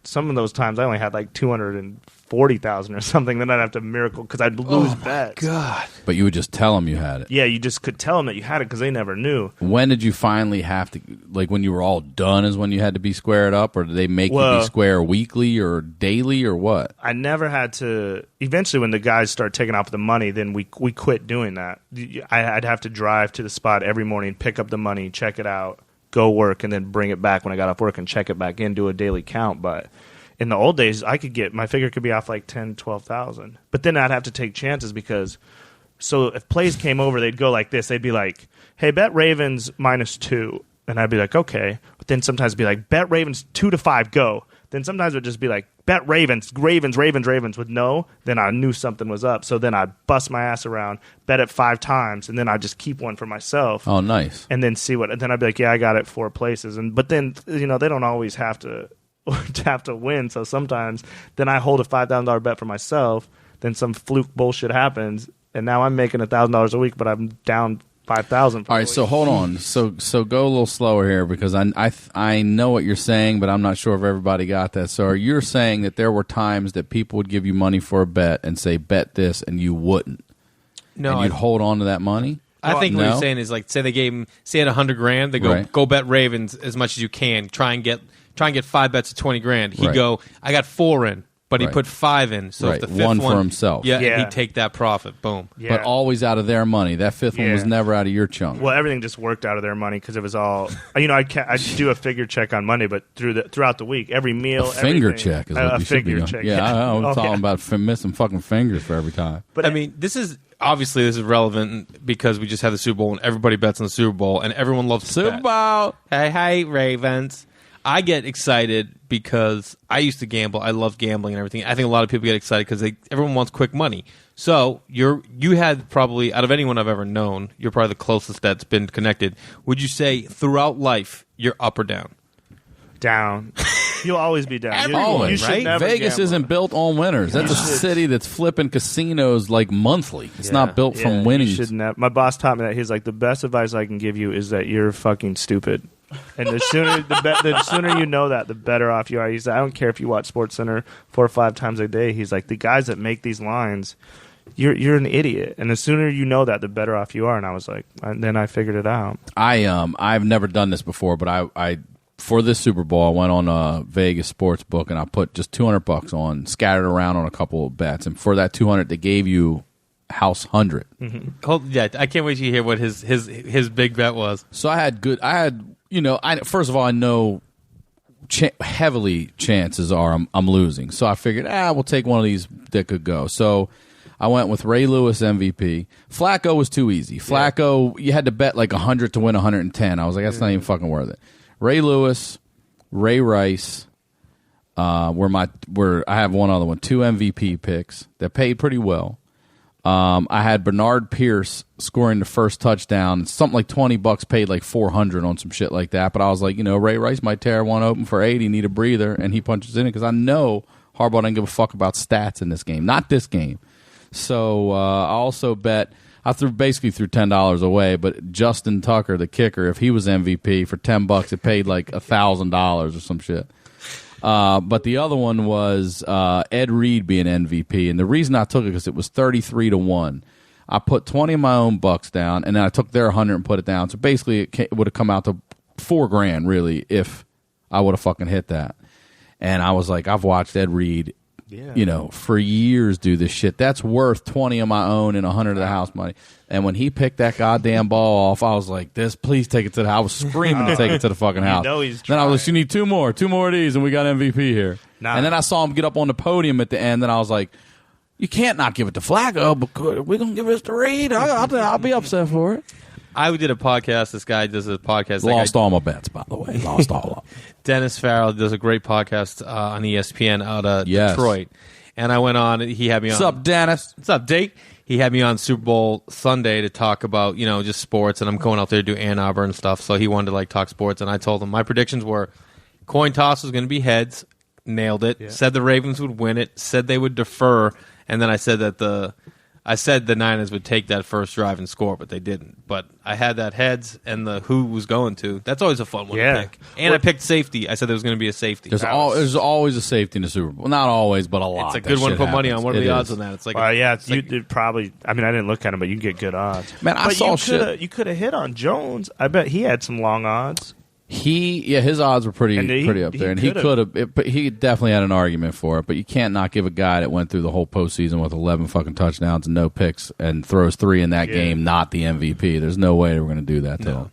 [SPEAKER 4] some of those times I only had like 240,000 or something. Then I'd have to miracle because I'd lose bets.
[SPEAKER 1] God!
[SPEAKER 3] But you would just tell them you had it.
[SPEAKER 4] Yeah, you just could tell them that you had it because they never knew.
[SPEAKER 3] When did you finally have to, like when you were all done is when you had to be squared up, or did they make you be square weekly or daily or what?
[SPEAKER 4] I never had to. Eventually, when the guys start taking off the money, then we quit doing that. I'd have to drive to the spot every morning, pick up the money, check it out, go work, and then bring it back when I got off work and check it back in, do a daily count. But in the old days, my figure could be off like 10, 12,000. But then I'd have to take chances because, so if plays came over, they'd go like this. They'd be like, hey, bet Ravens -2. And I'd be like, okay. But then sometimes it'd be like, bet Ravens 2-5, go. Then sometimes it would just be like, bet Ravens with no. Then I knew something was up. So then I'd bust my ass around, bet it 5 times, and then I'd just keep one for myself.
[SPEAKER 3] Oh, nice.
[SPEAKER 4] And then see what. And then I'd be like, yeah, I got it 4 places. But then, they don't always have to win. So sometimes then I hold a $5,000 bet for myself. Then some fluke bullshit happens, and now I'm making $1,000 a week, but I'm down 5,000.
[SPEAKER 3] All right, so hold on. So go a little slower here because I know what you're saying, but I'm not sure if everybody got that. So you're saying that there were times that people would give you money for a bet and say bet this, and you wouldn't.
[SPEAKER 1] No,
[SPEAKER 3] and you'd hold on to that money.
[SPEAKER 1] I think what you're saying is like, say they gave him, say at $100,000, they go go bet Ravens as much as you can. Try and get 5 bets of $20,000. He'd go, I got 4 in. But he put 5 in, so if the fifth
[SPEAKER 3] one for himself.
[SPEAKER 1] Yeah, he'd take that profit. Boom.
[SPEAKER 4] Yeah.
[SPEAKER 3] But always out of their money. That fifth one was never out of your chunk.
[SPEAKER 4] Well, everything just worked out of their money because it was all. I'd do a figure check on Monday, but throughout the week, every meal,
[SPEAKER 3] finger check is what you should be doing.
[SPEAKER 4] Check.
[SPEAKER 3] Yeah, I'm talking about missing fucking fingers for every time.
[SPEAKER 1] But I mean, this is relevant because we just had the Super Bowl and everybody bets on the Super Bowl and everyone loves
[SPEAKER 3] Super Bowl.
[SPEAKER 1] Hey, Ravens. I get excited because I used to gamble. I love gambling and everything. I think a lot of people get excited because everyone wants quick money. So you had probably, out of anyone I've ever known, you're probably the closest that's been connected. Would you say throughout life you're up or down?
[SPEAKER 4] Down. You'll always be down.
[SPEAKER 3] Always,
[SPEAKER 4] right?
[SPEAKER 3] Vegas
[SPEAKER 4] gamble.
[SPEAKER 3] isn't built on winners. That's a city that's flipping casinos like monthly. It's not built from winnings.
[SPEAKER 4] My boss taught me that. He's like, the best advice I can give you is that you're fucking stupid. And the sooner you know that, the better off you are. He said, I don't care if you watch SportsCenter 4 or 5 times a day. He's like, the guys that make these lines, you're an idiot. And the sooner you know that, the better off you are. And I was like, then I figured it out.
[SPEAKER 3] I've never done this before, but I for this Super Bowl, I went on a Vegas sports book and I put just $200 on, scattered around on a couple of bets, and for that $200, they gave you house 100.
[SPEAKER 1] Mm-hmm. I can't wait to hear what his big bet was.
[SPEAKER 3] So first of all, I know heavily chances are I'm losing. So I figured, we'll take one of these that could go. So I went with Ray Lewis MVP. Flacco was too easy. Flacco, you had to bet like 100 to win 110. I was like, that's not even fucking worth it. Ray Lewis, Ray Rice, were I have one other one, 2 MVP picks that paid pretty well. I had Bernard Pierce scoring the first touchdown. Something like $20 paid like $400 on some shit like that. But I was like, Ray Rice might tear one open for 80, need a breather, and he punches in it because I know Harbaugh doesn't give a fuck about stats in this game. Not this game. So I also bet. I basically threw $10 away, but Justin Tucker, the kicker, if he was MVP for $10, it paid like $1,000 or some shit. But the other one was Ed Reed being MVP, and the reason I took it because it was 33-1. I put 20 of my own bucks down, and then I took their 100 and put it down. So basically, it would have come out to $4,000 really if I would have fucking hit that. And I was like, I've watched Ed Reed, for years do this shit. That's worth 20 of my own and 100 of the house money. And when he picked that goddamn ball off, I was like, please take it to the house. I was screaming to take it to the fucking house. Then I was like, you need two more of these, and we got MVP here. And then I saw him get up on the podium at the end, and I was like, you can't not give it to Flacco, but we're going to give it to Reed. I'll be upset for it.
[SPEAKER 1] I did a podcast. This guy does a podcast.
[SPEAKER 3] Lost all my bets, by the way. Lost all of them.
[SPEAKER 1] Dennis Farrell does a great podcast on ESPN out of Detroit. And I went on. He had me on.
[SPEAKER 3] What's up, Dennis?
[SPEAKER 1] What's up, Date? He had me on Super Bowl Sunday to talk about, just sports. And I'm going out there to do Ann Arbor and stuff. So he wanted to talk sports. And I told him my predictions were coin toss was going to be heads. Nailed it. Yeah. Said the Ravens would win it. Said they would defer. And then I said that the Niners would take that first drive and score, but they didn't. But I had that heads and the who was going to. That's always a fun one to pick. And I picked safety. I said there was going to be a safety.
[SPEAKER 3] There's always a safety in the Super Bowl. Not always, but a lot.
[SPEAKER 1] It's a good one to put money on. What are the odds on that? It's like
[SPEAKER 4] you'd probably. I mean, I didn't look at him, but you can get good odds.
[SPEAKER 3] Man, I saw shit.
[SPEAKER 4] You could have hit on Jones. I bet he had some long odds.
[SPEAKER 3] His odds were pretty up there, and he could have, but he definitely had an argument for it. But you can't not give a guy that went through the whole postseason with 11 fucking touchdowns and no picks and throws 3 in that game, not the MVP. There's no way they were going to do that to him.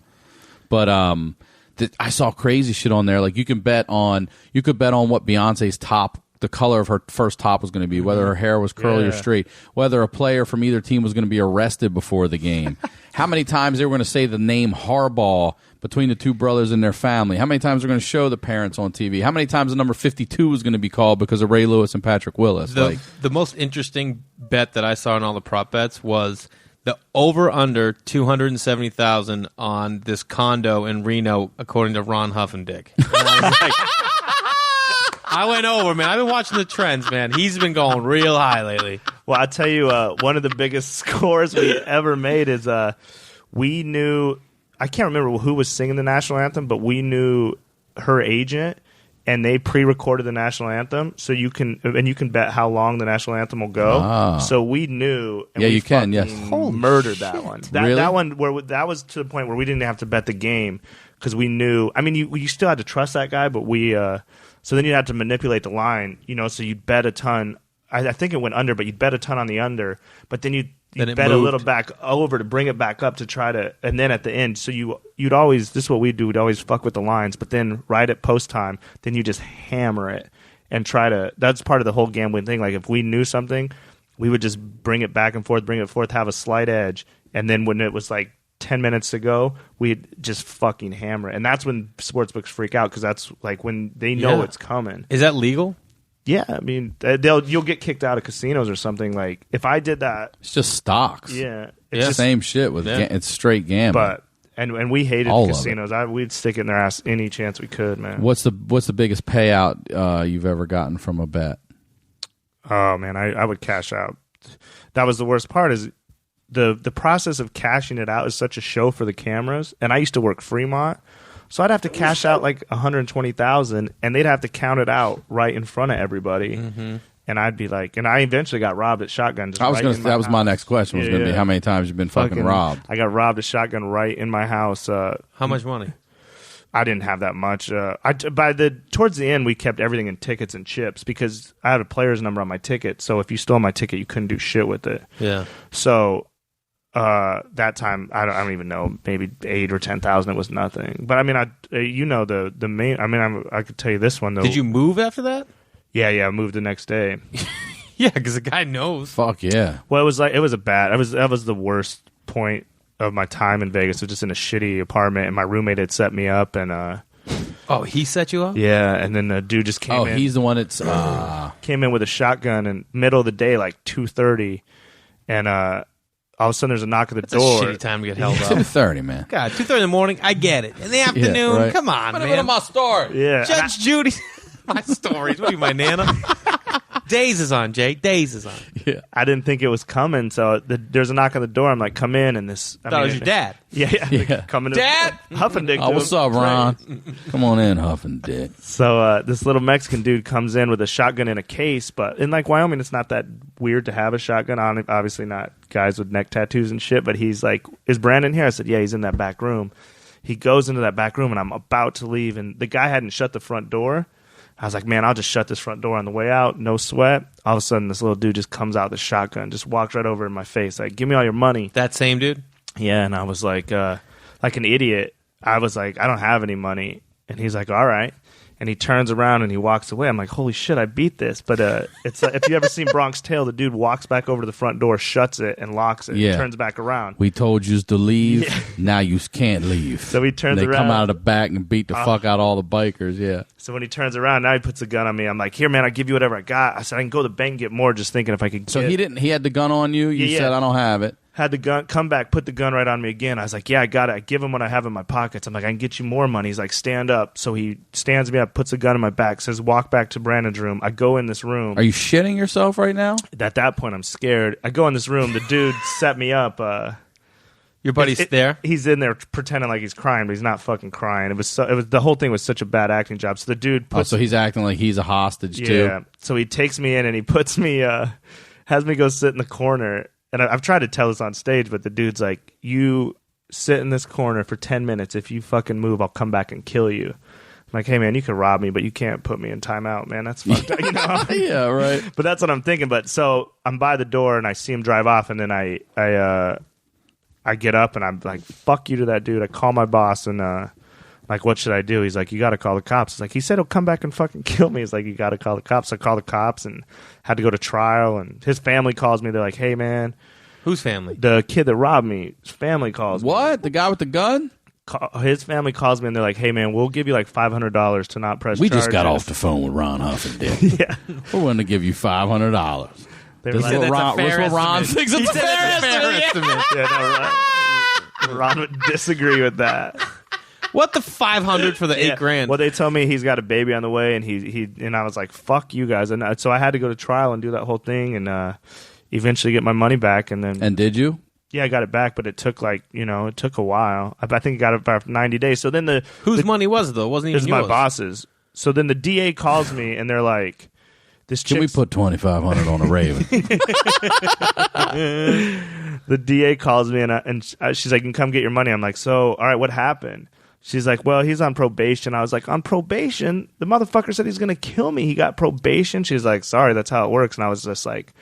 [SPEAKER 3] But I saw crazy shit on there. Like you could bet on what Beyonce's top. The color of her first top was going to be, whether her hair was curly or straight, whether a player from either team was going to be arrested before the game, how many times they were going to say the name Harbaugh between the two brothers and their family, how many times they're going to show the parents on TV, how many times the number 52 was going to be called because of Ray Lewis and Patrick Willis.
[SPEAKER 1] The most interesting bet that I saw in all the prop bets was the over-under 270,000 on this condo in Reno, according to Ron Huffendick. And I was like, I went over, man. I've been watching the trends, man. He's been going real high lately.
[SPEAKER 4] Well, I'll tell you, one of the biggest scores we ever made is we knew, I can't remember who was singing the national anthem, but we knew her agent, and they pre-recorded the national anthem, so you can bet how long the national anthem will go. Ah. So we knew, and
[SPEAKER 3] you can, yes,
[SPEAKER 4] murdered that one.
[SPEAKER 3] Really?
[SPEAKER 4] That one that was to the point where we didn't have to bet the game because we knew. I mean, you still had to trust that guy, but we. So then you had to manipulate the line, so you'd bet a ton. I think it went under, but you'd bet a ton on the under. But then you'd bet a little back over to bring it back up to try to, and then at the end, so you'd always, this is what we'd do, we'd always fuck with the lines, but then right at post time, then you just hammer it and try to, that's part of the whole gambling thing. Like if we knew something, we would just bring it back and forth, have a slight edge, and then when it was like 10 minutes to go, we'd just fucking hammer it. And that's when sportsbooks freak out because that's like when they know it's coming.
[SPEAKER 1] Is that legal?
[SPEAKER 4] Yeah, I mean, you'll get kicked out of casinos or something. Like if I did that,
[SPEAKER 3] it's just stocks.
[SPEAKER 4] Yeah,
[SPEAKER 3] it's the same shit with it's straight gambling.
[SPEAKER 4] But and we hated casinos. We'd stick it in their ass any chance we could, man.
[SPEAKER 3] What's the biggest payout you've ever gotten from a bet?
[SPEAKER 4] Oh man, I would cash out. That was the worst part. Is the process of cashing it out is such a show for the cameras. And I used to work Fremont, so I'd have to cash out like $120,000, and they'd have to count it out right in front of everybody. Mm-hmm. And I'd be like, and I eventually got robbed at shotgun.
[SPEAKER 3] That was my next question. Was going to be how many times you've been fucking robbed?
[SPEAKER 4] I got robbed at shotgun right in my house.
[SPEAKER 1] How much money?
[SPEAKER 4] I didn't have that much. Towards the end, we kept everything in tickets and chips because I had a player's number on my ticket. So if you stole my ticket, you couldn't do shit with it.
[SPEAKER 1] Yeah.
[SPEAKER 4] So that time, I don't even know, maybe 8 or 10,000. It was nothing. But I mean, the main. I mean, I could tell you this one though.
[SPEAKER 1] Did you move after that?
[SPEAKER 4] Yeah, I moved the next day.
[SPEAKER 1] Yeah, because the guy knows.
[SPEAKER 3] Fuck yeah.
[SPEAKER 4] Well, that was the worst point of my time in Vegas. So just in a shitty apartment, and my roommate had set me up, and
[SPEAKER 1] oh, he set you up?
[SPEAKER 4] Yeah, and then the dude just came in.
[SPEAKER 3] Oh, he's the one that's
[SPEAKER 4] came in with a shotgun in middle of the day, like 2:30, and all of a sudden there's a knock at the door.
[SPEAKER 1] A shitty time to get held up.
[SPEAKER 3] 2:30, man.
[SPEAKER 1] God, 2:30 in the morning, I get it. In the afternoon,
[SPEAKER 3] right.
[SPEAKER 1] Come on, man.
[SPEAKER 3] Go to my store.
[SPEAKER 4] Yeah,
[SPEAKER 1] Judge Judy. My stories. What are you, my nana? Days is on, Jay. Days is on.
[SPEAKER 4] Yeah. I didn't think it was coming, so there's a knock on the door. I'm like, come in, and this.
[SPEAKER 1] I thought it was your dad.
[SPEAKER 4] Yeah. Coming in.
[SPEAKER 1] Dad?
[SPEAKER 4] Huff and Dick.
[SPEAKER 3] Oh, what's up, Ron? Come on in, Huff and Dick.
[SPEAKER 4] So this little Mexican dude comes in with a shotgun in a case, but in like Wyoming, it's not that weird to have a shotgun. Obviously not guys with neck tattoos and shit, but he's like, is Brandon here? I said, yeah, he's in that back room. He goes into that back room, and I'm about to leave, and the guy hadn't shut the front door. I was like, man, I'll just shut this front door on the way out. No sweat. All of a sudden, this little dude just comes out with a shotgun, just walks right over in my face. Like, give me all your money.
[SPEAKER 1] That same dude?
[SPEAKER 4] Yeah, and I was like an idiot. I was like, I don't have any money. And he's like, all right. And he turns around and he walks away. I'm like, holy shit, I beat this. But it's if you ever seen Bronx Tale, the dude walks back over to the front door, shuts it, and locks it, and turns back around.
[SPEAKER 3] We told you to leave. Yeah. Now you can't leave.
[SPEAKER 4] So he turns around.
[SPEAKER 3] They come out of the back and beat the fuck out of all the bikers, yeah.
[SPEAKER 4] So when he turns around, now he puts a gun on me. I'm like, here, man, I'll give you whatever I got. I said, I can go to the bank and get more, just thinking if I could get.
[SPEAKER 3] So he had the gun on you? You said, I don't have it.
[SPEAKER 4] Had the gun, come back, put the gun right on me again. I was like, yeah, I got it. I give him what I have in my pockets. I'm like, I can get you more money. He's like, stand up. So he stands me up, puts a gun in my back, says, walk back to Brandon's room. I go in this room.
[SPEAKER 3] Are you shitting yourself right now?
[SPEAKER 4] At that point, I'm scared. I go in this room. The dude set me up.
[SPEAKER 1] Your buddy's there?
[SPEAKER 4] He's in there pretending like he's crying, but he's not fucking crying. It was the whole thing was such a bad acting job. So the dude
[SPEAKER 3] so he's acting like he's a hostage too.
[SPEAKER 4] Yeah. So he takes me in and he puts me, has me go sit in the corner. And I've tried to tell this on stage, but the dude's like, you sit in this corner for 10 minutes. If you fucking move, I'll come back and kill you. I'm like, hey, man, you can rob me, but you can't put me in timeout, man. That's fucked up, you know?
[SPEAKER 3] Yeah, right.
[SPEAKER 4] But that's what I'm thinking. But so I'm by the door, and I see him drive off, and then I get up, and I'm like, fuck you to that dude. I call my boss, and like, what should I do? He's like, you got to call the cops. It's like, he said he'll come back and fucking kill me. He's like, you got to call the cops. I call the cops and had to go to trial. And his family calls me. They're like, hey, man.
[SPEAKER 1] Whose family?
[SPEAKER 4] The kid that robbed me. His family calls me.
[SPEAKER 3] What? The guy with the gun?
[SPEAKER 4] His family calls me and they're like, hey, man, we'll give you like $500 to not press charges.
[SPEAKER 3] We just got off the phone with Ron Huffington.
[SPEAKER 4] Yeah.
[SPEAKER 3] We're willing to give you $500.
[SPEAKER 4] This
[SPEAKER 3] is what Ron thinks it's a fair estimate.
[SPEAKER 4] Yeah, no, Ron would disagree with that.
[SPEAKER 1] What the $500 for the $8,000?
[SPEAKER 4] Well, they tell me he's got a baby on the way, and he and I was like, "Fuck you guys!" And so I had to go to trial and do that whole thing, and eventually get my money back. And then,
[SPEAKER 3] did you?
[SPEAKER 4] Yeah, I got it back, but it took it took a while. I think I got it about 90 days. So then
[SPEAKER 1] whose money was it though? It wasn't even yours.
[SPEAKER 4] My boss's. So then the DA calls me, and they're like, "This
[SPEAKER 3] Can we put $2,500 on a Raven?"
[SPEAKER 4] The DA calls me, and she's like, "You can come get your money." I'm like, "So, all right, what happened?" She's like, well, he's on probation. I was like, on probation? The motherfucker said he's going to kill me. He got probation. She's like, sorry, that's how it works. And I was just like,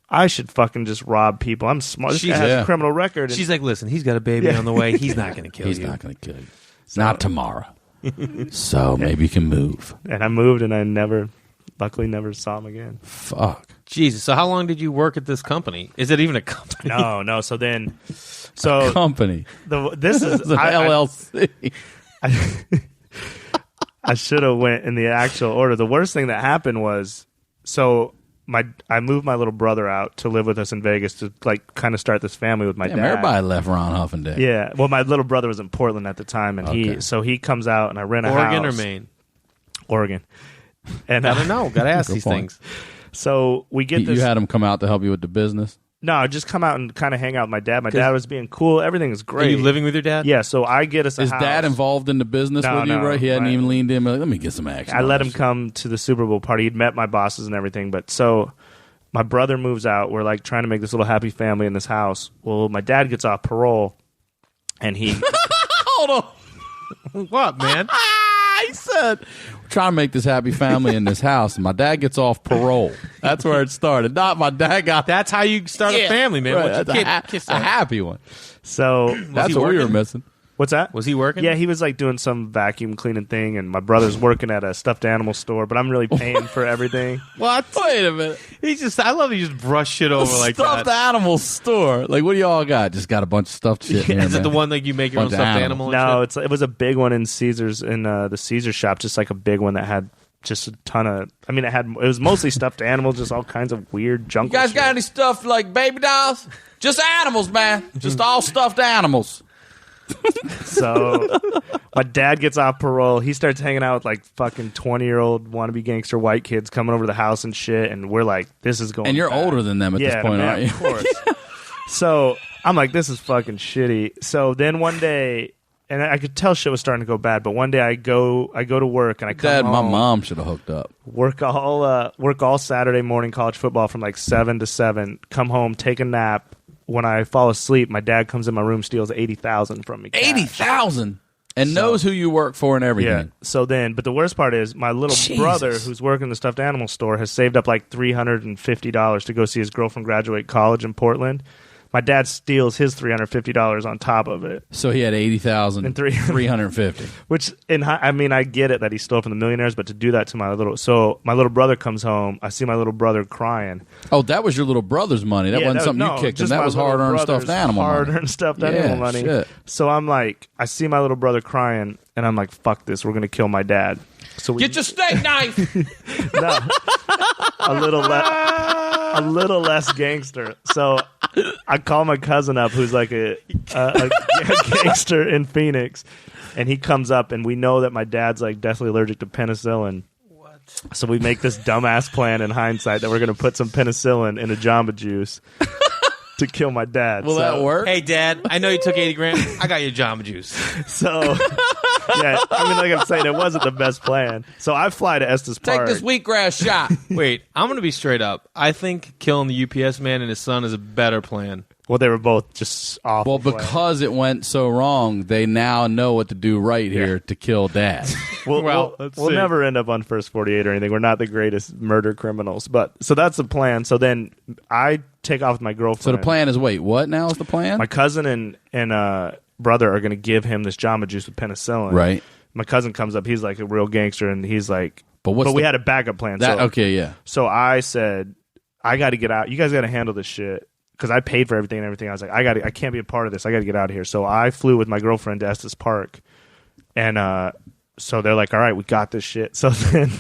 [SPEAKER 4] I should fucking just rob people. I'm smart. This guy has a criminal record.
[SPEAKER 1] She's like, listen, he's got a baby on the way. He's not going to kill you.
[SPEAKER 3] He's not going to kill you. So, not tomorrow. So maybe you can move.
[SPEAKER 4] And I moved, and I luckily never saw him again.
[SPEAKER 3] Fuck.
[SPEAKER 1] Jesus. So how long did you work at this company? Is it even a company?
[SPEAKER 4] No. So then...
[SPEAKER 3] a company.
[SPEAKER 4] This is
[SPEAKER 3] an LLC.
[SPEAKER 4] I should have went in the actual order. The worst thing that happened was, I moved my little brother out to live with us in Vegas to kind of start this family with my dad.
[SPEAKER 3] Everybody left Ron Huffington.
[SPEAKER 4] Yeah. Well, my little brother was in Portland at the time, and he comes out, and I rent a house.
[SPEAKER 1] Oregon or Maine?
[SPEAKER 4] Oregon. And
[SPEAKER 1] I don't know. Got to ask these things.
[SPEAKER 4] So we get this.
[SPEAKER 3] You had him come out to help you with the business?
[SPEAKER 4] No, just come out and kind of hang out with my dad. My dad was being cool. Everything is great.
[SPEAKER 1] Are you living with your dad?
[SPEAKER 4] Yeah, so I get us a
[SPEAKER 3] house. Is Dad involved in the business with you, right? He hadn't even leaned in. Like, let me get some action.
[SPEAKER 4] I let him come to the Super Bowl party. He'd met my bosses and everything. But so my brother moves out. We're trying to make this little happy family in this house. Well, my dad gets off parole, and he...
[SPEAKER 3] Hold on.
[SPEAKER 1] What, man?
[SPEAKER 3] He said, we're trying to make this happy family in this house, and my dad gets off parole. That's where it started. Not my dad got...
[SPEAKER 1] That's how you start a family, man.
[SPEAKER 3] Right. That's a happy one.
[SPEAKER 4] So
[SPEAKER 3] that's what we were missing.
[SPEAKER 4] What's that?
[SPEAKER 1] Was he working?
[SPEAKER 4] Yeah, he was doing some vacuum cleaning thing, and my brother's working at a stuffed animal store, but I'm really paying for everything.
[SPEAKER 3] What? Wait a minute.
[SPEAKER 1] I love he just brush shit over like that.
[SPEAKER 3] Stuffed animal store. Like, what do y'all got? Just got a bunch of stuffed shit here,
[SPEAKER 1] Is it the one you make your own stuffed animal?
[SPEAKER 4] No, it was a big one in Caesar's, in the Caesar shop, just like a big one that had just a ton of... I mean, it was mostly stuffed animals, just all kinds of weird junk.
[SPEAKER 3] You guys got any stuff like baby dolls? Just animals, man. Just all stuffed animals.
[SPEAKER 4] So my dad gets off parole. He starts hanging out with fucking 20-year-old wannabe gangster white kids coming over to the house and shit, and we're like, this is going
[SPEAKER 3] And you're
[SPEAKER 4] bad.
[SPEAKER 3] older than them at this point, aren't you?
[SPEAKER 4] Of course. So I'm like, this is fucking shitty. So then one day, and I could tell shit was starting to go bad, but one day I go to work, and I come home.
[SPEAKER 3] My mom should have hooked up.
[SPEAKER 4] Work all Saturday morning college football from 7 to 7, come home, take a nap. When I fall asleep, my dad comes in my room, steals $80,000 from me.
[SPEAKER 3] $80,000? And knows who you work for and everything.
[SPEAKER 4] Yeah. So then, but the worst part is my little brother, who's working in the stuffed animal store, has saved up like $350 to go see his girlfriend graduate college in Portland. My dad steals his $350 on top of it.
[SPEAKER 3] So he had $80,350.
[SPEAKER 4] Which, I mean, I get it that he stole from the millionaires, but to do that to my little brother comes home. I see my little brother crying.
[SPEAKER 3] Oh, that was your little brother's money. That wasn't something you kicked him. That was hard-earned stuffed animal money.
[SPEAKER 4] Hard-earned stuffed animal money.
[SPEAKER 3] Shit.
[SPEAKER 4] So I'm like, I see my little brother crying, and I'm like, fuck this. We're going to kill my dad. So
[SPEAKER 1] Get your steak knife.
[SPEAKER 4] No, a little less gangster. So I call my cousin up, who's like a gangster in Phoenix, and he comes up, and we know that my dad's like deathly allergic to penicillin. What? So we make this dumbass plan in hindsight that we're going to put some penicillin in a Jamba Juice to kill my dad.
[SPEAKER 3] Will that work?
[SPEAKER 1] Hey, Dad, I know you took 80 grams. I got you Jamba Juice.
[SPEAKER 4] So, yeah, I mean, like I'm saying, it wasn't the best plan. So I fly to Estes Park.
[SPEAKER 3] Take this wheatgrass shot.
[SPEAKER 1] Wait, I'm going to be straight up. I think killing the UPS man and his son is a better plan.
[SPEAKER 4] Well, they were both just awful.
[SPEAKER 3] Well, because it went so wrong, they now know what to do right here to kill Dad.
[SPEAKER 4] We'll never end up on First 48 or anything. We're not the greatest murder criminals. So that's the plan. So then I take off with my girlfriend.
[SPEAKER 3] So the plan is, wait, what now is the plan?
[SPEAKER 4] My cousin and brother are going to give him this Jamba Juice with penicillin.
[SPEAKER 3] Right.
[SPEAKER 4] My cousin comes up. He's like a real gangster, and he's like, but we had a backup plan.
[SPEAKER 3] Okay, yeah.
[SPEAKER 4] So I said, I got to get out. You guys got to handle this shit. Because I paid for everything and everything. I was like, I can't be a part of this. I got to get out of here. So I flew with my girlfriend to Estes Park. And so they're like, all right, we got this shit. So then,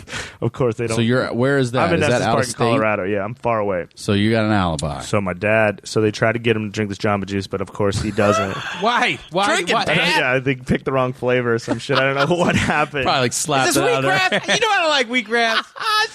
[SPEAKER 4] of course, they don't.
[SPEAKER 3] So where is that?
[SPEAKER 4] I'm in
[SPEAKER 3] Is
[SPEAKER 4] Estes
[SPEAKER 3] that out
[SPEAKER 4] Park
[SPEAKER 3] of
[SPEAKER 4] in
[SPEAKER 3] state?
[SPEAKER 4] Colorado. Yeah, I'm far away.
[SPEAKER 3] So you got an alibi.
[SPEAKER 4] So my dad, they try to get him to drink this Jamba Juice, but of course he doesn't.
[SPEAKER 1] Why?
[SPEAKER 3] Drink it, Dad.
[SPEAKER 4] Yeah, they picked the wrong flavor or some shit. I don't know what happened.
[SPEAKER 3] Probably like slapped it out of there.
[SPEAKER 1] You know I don't like wheatgrass.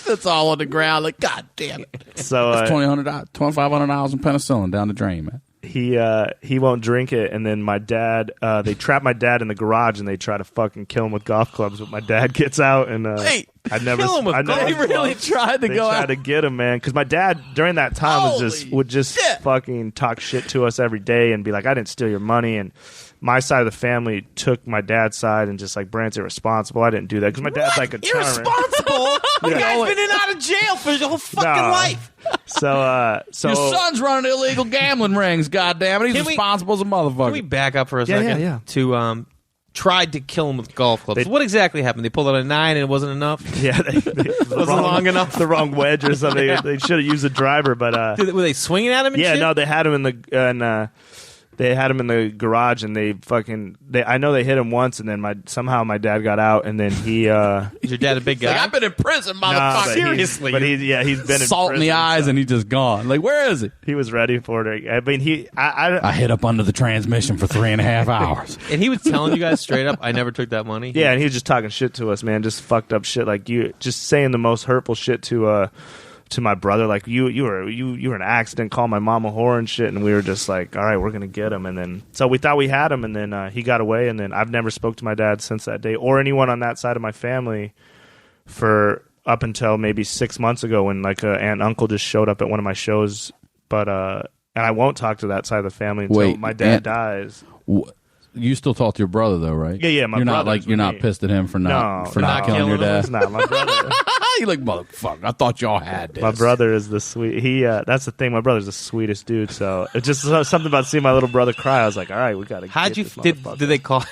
[SPEAKER 3] It's all on the ground. Like, God damn it.
[SPEAKER 4] So
[SPEAKER 3] That's $2,500 in penicillin down the drain, man.
[SPEAKER 4] He won't drink it, and then my dad, they trap my dad in the garage, and they try to fucking kill him with golf clubs. But my dad gets out, and
[SPEAKER 3] Wait,
[SPEAKER 1] kill him with golf
[SPEAKER 3] They really tried to go out.
[SPEAKER 4] to get him, man. Because my dad during that time would just fucking talk shit to us every day and be like, "I didn't steal your money." And my side of the family took my dad's side and just like, Brandt's irresponsible. I didn't do that because my dad's like a tyrant.
[SPEAKER 1] Irresponsible? The guy's been in and out of jail for his whole fucking life.
[SPEAKER 4] So
[SPEAKER 3] your son's running illegal gambling rings. Goddamn it, he's responsible as a motherfucker.
[SPEAKER 1] Can we back up for a second?
[SPEAKER 4] Yeah.
[SPEAKER 1] To tried to kill him with golf clubs. What exactly happened? They pulled out a 9 and it wasn't enough.
[SPEAKER 4] Yeah,
[SPEAKER 1] wasn't long enough.
[SPEAKER 4] The wrong wedge or something. They should have used a driver, but
[SPEAKER 1] were they swinging at him? And
[SPEAKER 4] yeah,
[SPEAKER 1] shit?
[SPEAKER 4] no, they had him in the. They had him in the garage, and I know they hit him once, and then somehow my dad got out, and then he.
[SPEAKER 1] Is your dad a big guy?
[SPEAKER 3] Like, I've been in prison, motherfucker.
[SPEAKER 1] Seriously,
[SPEAKER 4] he's been
[SPEAKER 3] salt in the eyes, and he's just gone. Like, where is he?
[SPEAKER 4] He was ready for it. I mean,
[SPEAKER 3] I hit up under the transmission for 3.5 hours,
[SPEAKER 1] and he was telling you guys straight up, "I never took that money."
[SPEAKER 4] Yeah, and he was just talking shit to us, man. Just fucked up shit, like you, just saying the most hurtful shit to my brother, like you were an accident, call my mom a whore and shit, and we were just like, all right, we're gonna get him. And then so we thought we had him, and then he got away, and then I've never spoke to my dad since that day or anyone on that side of my family for up until maybe 6 months ago when like an aunt and uncle just showed up at one of my shows, but and I won't talk to that side of the family until my dad dies.
[SPEAKER 3] You still talk to your brother though, right?
[SPEAKER 4] Yeah, my brother.
[SPEAKER 3] You're not pissed at him for not killing your dad.
[SPEAKER 4] It's not my brother.
[SPEAKER 3] You like, motherfucker, I thought y'all had this.
[SPEAKER 4] My brother is the sweet. That's the thing. My brother's the sweetest dude. So it's just something about seeing my little brother cry. I was like, all right, we got to.
[SPEAKER 1] Did they call?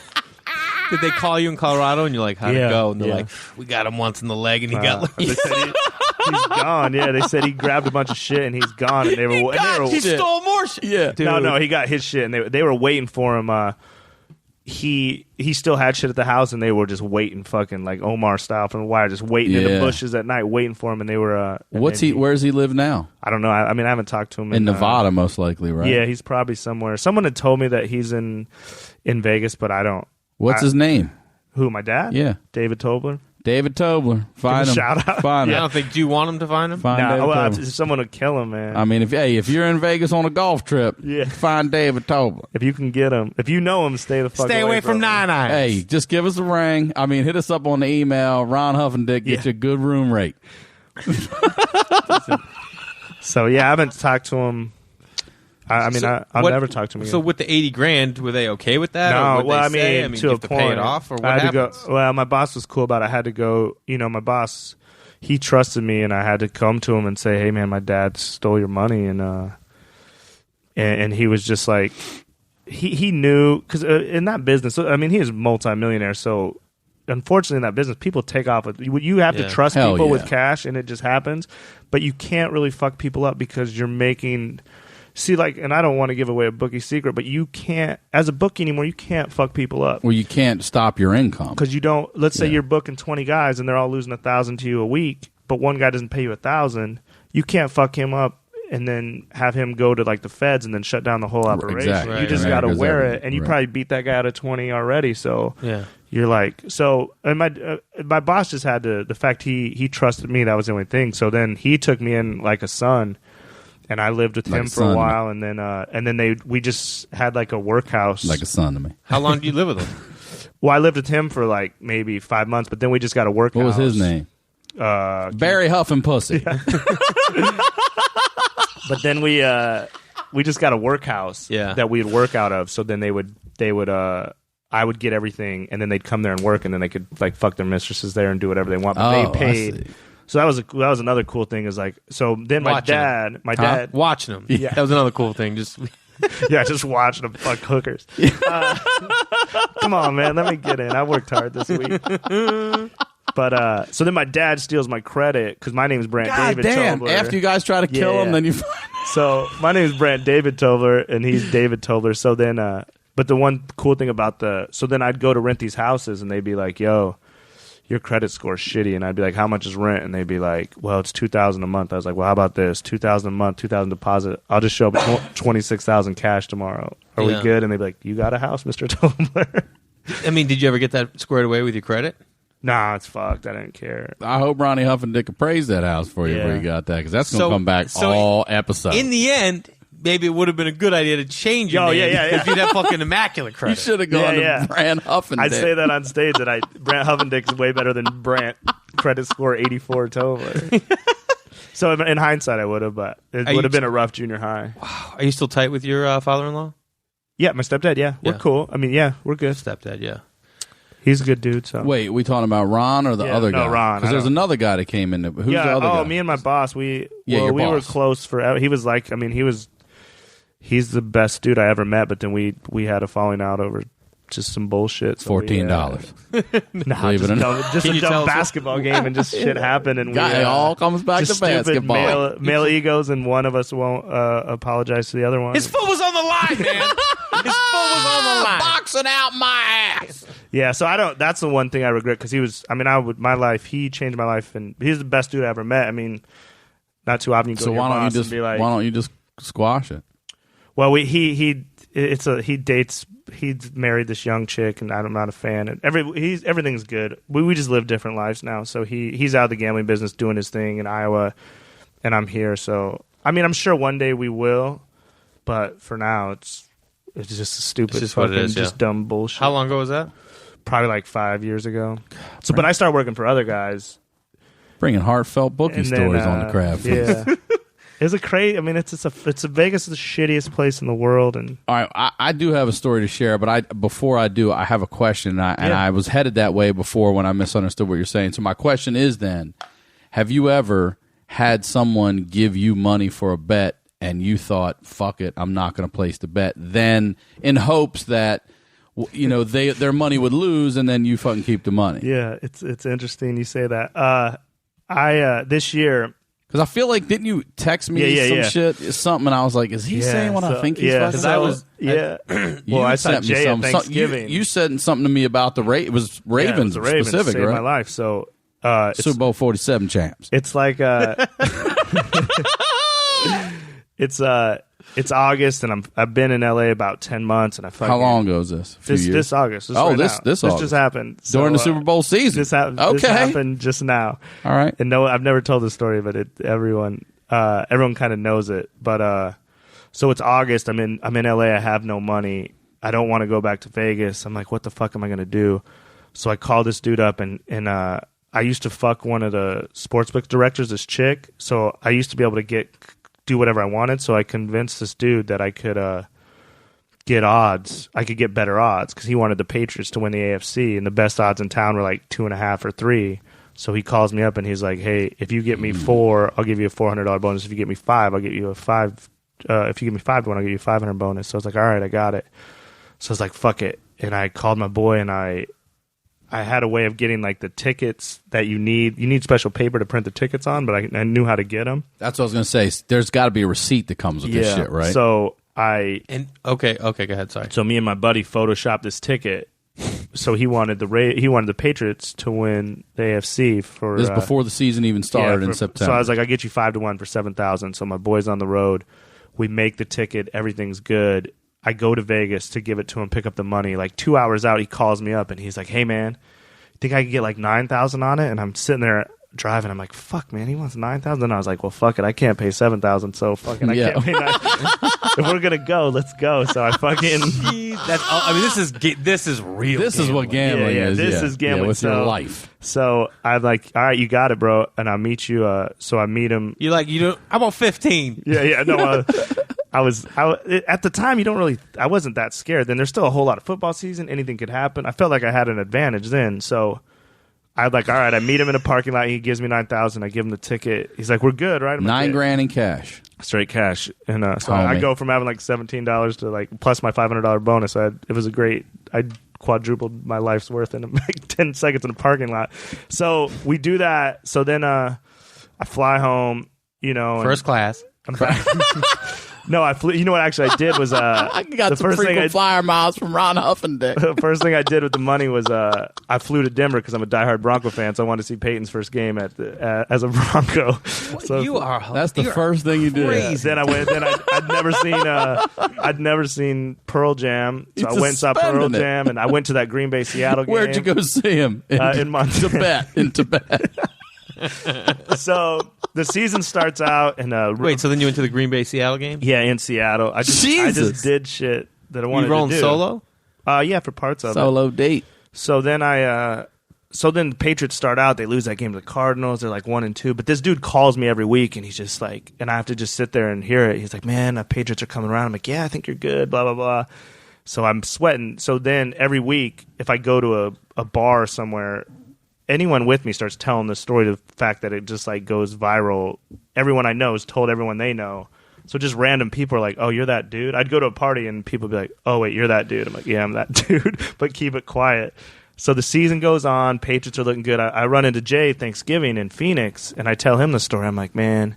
[SPEAKER 1] Did they call you in Colorado and you're like, how'd it go? And they're like, we got him once in the leg and he got.
[SPEAKER 4] They said he's gone. Yeah, they said he grabbed a bunch of shit and he's gone. And they were.
[SPEAKER 1] He stole more shit.
[SPEAKER 3] Yeah,
[SPEAKER 1] dude.
[SPEAKER 4] No, he got his shit and they were waiting for him. He still had shit at the house, and they were just waiting, fucking like Omar style from The Wire, just waiting in the bushes at night, waiting for him. And they were.
[SPEAKER 3] Where's he live now?
[SPEAKER 4] I don't know. I mean, I haven't talked to him
[SPEAKER 3] in Nevada, most likely, right?
[SPEAKER 4] Yeah, he's probably somewhere. Someone had told me that he's in Vegas, but I don't.
[SPEAKER 3] What's his name?
[SPEAKER 4] Who? My dad?
[SPEAKER 3] Yeah,
[SPEAKER 4] David Tobler.
[SPEAKER 3] David Tobler. Find him.
[SPEAKER 4] Shout out.
[SPEAKER 3] Find him.
[SPEAKER 1] I don't think. Do you want him to find him?
[SPEAKER 3] Find
[SPEAKER 4] someone would kill him, man.
[SPEAKER 3] I mean, if you're in Vegas on a golf trip, find David Tobler.
[SPEAKER 4] If you can get him, if you know him, stay the fuck
[SPEAKER 1] away from 9-9.
[SPEAKER 3] Hey, just give us a ring. I mean, hit us up on the email. Ron Huffendick, get you a good room rate.
[SPEAKER 4] So yeah, I haven't talked to him. I'll never talk to him again.
[SPEAKER 1] So with the $80,000, were they okay with that?
[SPEAKER 4] No,
[SPEAKER 1] or
[SPEAKER 4] well,
[SPEAKER 1] to
[SPEAKER 4] a
[SPEAKER 1] you have to
[SPEAKER 4] point.
[SPEAKER 1] pay it off, or what
[SPEAKER 4] I had
[SPEAKER 1] happens?
[SPEAKER 4] to go. Well, my boss was cool about it. I had to go. My boss, he trusted me, and I had to come to him and say, "Hey, man, my dad stole your money," and he was just like, he knew because in that business, he is a multimillionaire, so. Unfortunately, in that business, people take off with you. Have to trust people with cash, and it just happens. But you can't really fuck people up because you're making. See, and I don't want to give away a bookie secret, but you can't, as a bookie anymore, you can't fuck people up.
[SPEAKER 3] Well, you can't stop your income
[SPEAKER 4] because you don't. Let's say you're booking 20 guys, and they're all losing $1,000 to you a week, but one guy doesn't pay you $1,000. You can't fuck him up and then have him go to the feds and then shut down the whole operation.
[SPEAKER 3] Exactly.
[SPEAKER 4] You just got to wear it, and you probably beat that guy out of 20 already. So
[SPEAKER 1] yeah.
[SPEAKER 4] You're and my boss just had the fact he trusted me. That was the only thing. So then he took me in like a son, and I lived with him for a while. And then we just had a workhouse,
[SPEAKER 3] like a son to me.
[SPEAKER 1] How long did you live with him?
[SPEAKER 4] Well, I lived with him for maybe 5 months, but then we just got a workhouse.
[SPEAKER 3] What was his name? Barry Huff and Pussy.
[SPEAKER 4] Yeah. But then we just got a workhouse that we'd work out of. So then they would I would get everything, and then they'd come there and work, and then they could fuck their mistresses there and do whatever they want. But they paid. So that was another cool thing. So then my dad
[SPEAKER 1] watching them.
[SPEAKER 4] Yeah,
[SPEAKER 1] that was another cool thing. Just
[SPEAKER 4] watching them fuck hookers. Come on, man, let me get in. I worked hard this week. But so then my dad steals my credit because my name is Brandt David Tobler.
[SPEAKER 3] After you guys try to kill him, then you.
[SPEAKER 4] So my name is Brandt David Tobler, and he's David Tobler. So then, but the one cool thing about so then I'd go to rent these houses, and they'd be like, "Yo, your credit score's shitty," and I'd be like, "How much is rent?" And they'd be like, "Well, it's $2,000 a month." I was like, "Well, how about this? $2,000 a month, $2,000 deposit. I'll just show up with $26,000 cash tomorrow. Are we good?" And they'd be like, "You got a house, Mr. Tobler?"
[SPEAKER 1] Did you ever get that squared away with your credit?
[SPEAKER 4] Nah, it's fucked. I didn't care.
[SPEAKER 3] I hope Ronnie Huff and Dick appraised that house for you where you got that, because that's going to come back all episodes.
[SPEAKER 1] In the end, maybe it would have been a good idea to change your name if you'd have fucking immaculate credit.
[SPEAKER 3] You should have gone to Brandt Huff and Dick.
[SPEAKER 4] I'd say that on stage, that Brandt Huff and Dick is way better than Brandt credit score 84 Tobler. So in hindsight, I would have, but it would have been a rough junior high.
[SPEAKER 1] Wow. Are you still tight with your father-in-law?
[SPEAKER 4] Yeah, my stepdad, we're cool. We're good.
[SPEAKER 1] Stepdad,
[SPEAKER 4] He's a good dude. So
[SPEAKER 3] wait, we talking about Ron or the other guy?
[SPEAKER 4] No, Ron.
[SPEAKER 3] Because there's another guy that came in. Who's the other guy?
[SPEAKER 4] Me and my boss. We
[SPEAKER 3] boss.
[SPEAKER 4] were close forever. He was he's the best dude I ever met. But then we had a falling out over just some bullshit. So
[SPEAKER 3] $14.
[SPEAKER 4] Just a dumb basketball game, and just shit happened, and
[SPEAKER 3] it all comes back to basketball.
[SPEAKER 4] Male egos, and one of us won't apologize to the other one.
[SPEAKER 1] His foot was on the line, man. His foot was on the line,
[SPEAKER 3] boxing out my ass.
[SPEAKER 4] Yeah, so I don't. That's the one thing I regret, because he was. My life. He changed my life, and he's the best dude I ever met. Not too often you go to your boss and be like,
[SPEAKER 3] why don't you just squash it?
[SPEAKER 4] Well, he dates. He's married this young chick, and I'm not a fan. And everything's good. We just live different lives now. So he's out of the gambling business, doing his thing in Iowa, and I'm here. So I'm sure one day we will, but for now it's just a stupid, just dumb bullshit.
[SPEAKER 1] How long ago was that?
[SPEAKER 4] Probably like 5 years ago. So, but I started working for other guys,
[SPEAKER 3] bringing heartfelt bookie stories on the Crabfeast.
[SPEAKER 4] Yeah. Is it crazy? It's Vegas is the shittiest place in the world. And
[SPEAKER 3] all right, I do have a story to share, but before I do, I have a question, and I was headed that way before when I misunderstood what you're saying. So my question is then, have you ever had someone give you money for a bet and you thought, fuck it, I'm not going to place the bet, then in hopes that their money would lose, and then you fucking keep the money?
[SPEAKER 4] Yeah, it's interesting you say that. I this year.
[SPEAKER 3] Because I feel like, didn't you text me shit, something, and I was like, is he saying what I think he's fucking saying?
[SPEAKER 4] Well, I sent Jay at Thanksgiving.
[SPEAKER 3] You said something to me about it was Ravens specific,
[SPEAKER 4] saved
[SPEAKER 3] right?
[SPEAKER 4] my life. So
[SPEAKER 3] Super Bowl 47 champs.
[SPEAKER 4] It's like it's August, and I've been in LA about 10 months, and
[SPEAKER 3] How long ago is this?
[SPEAKER 4] This August. This August. This just happened
[SPEAKER 3] during the Super Bowl season.
[SPEAKER 4] This happened just now.
[SPEAKER 3] All right.
[SPEAKER 4] And no, I've never told this story, but everyone kind of knows it. But so it's August. I'm in LA. I have no money. I don't want to go back to Vegas. I'm like, what the fuck am I gonna do? So I call this dude up, and I used to fuck one of the sportsbook directors, this chick. So I used to be able to do whatever I wanted. So I convinced this dude that I could get odds. I could get better odds because he wanted the Patriots to win the AFC, and the best odds in town were like 2.5 or 3. So he calls me up and he's like, "Hey, if you get me 4, I'll give you a $400 bonus. If you get me 5, I'll get you a 5. If you give me 5 to 1, I'll give you a $500 bonus." So I was like, "All right, I got it." So I was like, "Fuck it," and I called my boy and I had a way of getting like the tickets that you need. You need special paper to print the tickets on, but I knew how to get them.
[SPEAKER 3] That's what I was going to say. There's got to be a receipt that comes with this shit, right?
[SPEAKER 4] So
[SPEAKER 1] okay, go ahead. Sorry.
[SPEAKER 4] So me and my buddy photoshopped this ticket. So he wanted the Patriots to win the AFC for
[SPEAKER 3] this is before the season even started in September.
[SPEAKER 4] So I was like, "I'll get you 5 to 1 for 7,000." So my boy's on the road. We make the ticket. Everything's good. I go to Vegas to give it to him, pick up the money. Like 2 hours out, he calls me up and he's like, "Hey man, you think I could get like 9,000 on it?" And I'm sitting there driving. I'm like, "Fuck man, he wants 9,000." And I was like, "Well, fuck it, I can't pay 7,000. So fucking I can't pay 9,000. If we're gonna go, let's go." So I fucking.
[SPEAKER 1] This is real.
[SPEAKER 3] This is what gambling is.
[SPEAKER 4] This is gambling.
[SPEAKER 3] With your life.
[SPEAKER 4] So I'm like, "All right, you got it, bro." And I'll meet you. So I meet him.
[SPEAKER 1] You're like, I want 15.
[SPEAKER 4] Yeah. No, I at the time, I wasn't that scared. Then there's still a whole lot of football season. Anything could happen. I felt like I had an advantage then. So I'm like, all right, I meet him in a parking lot. He gives me 9,000. I give him the ticket. He's like, "We're good, right?" I'm like,
[SPEAKER 3] $9,000 in cash.
[SPEAKER 4] Straight cash. And so I go from having like $17 to like plus my $500 bonus. It was a great, I quadrupled my life's worth in like 10 seconds in a parking lot. So we do that. So then I fly home,
[SPEAKER 1] First class.
[SPEAKER 4] No, I flew. You know what? Actually, I did was
[SPEAKER 3] I got some frequent flyer miles from Ron Huffendick.
[SPEAKER 4] The first thing I did with the money was I flew to Denver because I'm a diehard Bronco fan, so I wanted to see Peyton's first game as a Bronco. So
[SPEAKER 3] that's the first thing you did.
[SPEAKER 1] Crazy.
[SPEAKER 4] Then I went. Then I'd never seen Pearl Jam, so I went and saw Pearl Jam, and I went to that Green Bay Seattle game.
[SPEAKER 3] Where'd you go see him?
[SPEAKER 4] In Montana.
[SPEAKER 3] In Tibet.
[SPEAKER 4] So the season starts out, and
[SPEAKER 1] wait. So then you went to the Green Bay Seattle game?
[SPEAKER 4] Yeah, in Seattle. I just did shit that I wanted to do.
[SPEAKER 1] You rolling solo?
[SPEAKER 4] Yeah, for parts of it.
[SPEAKER 3] Solo date.
[SPEAKER 4] So then the Patriots start out. They lose that game to the Cardinals. They're like 1-2. But this dude calls me every week, and he's just like, and I have to just sit there and hear it. He's like, "Man, the Patriots are coming around." I'm like, "Yeah, I think you're good." Blah blah blah. So I'm sweating. So then every week, if I go to a bar somewhere, anyone with me starts telling the story to the fact that it just like goes viral. Everyone I know has told everyone they know. So just random people are like, "Oh, you're that dude." I'd go to a party and people would be like, "Oh, wait, you're that dude." I'm like, "Yeah, I'm that dude," but keep it quiet. So the season goes on. Patriots are looking good. I run into Jay Thanksgiving in Phoenix, and I tell him the story. I'm like, "Man,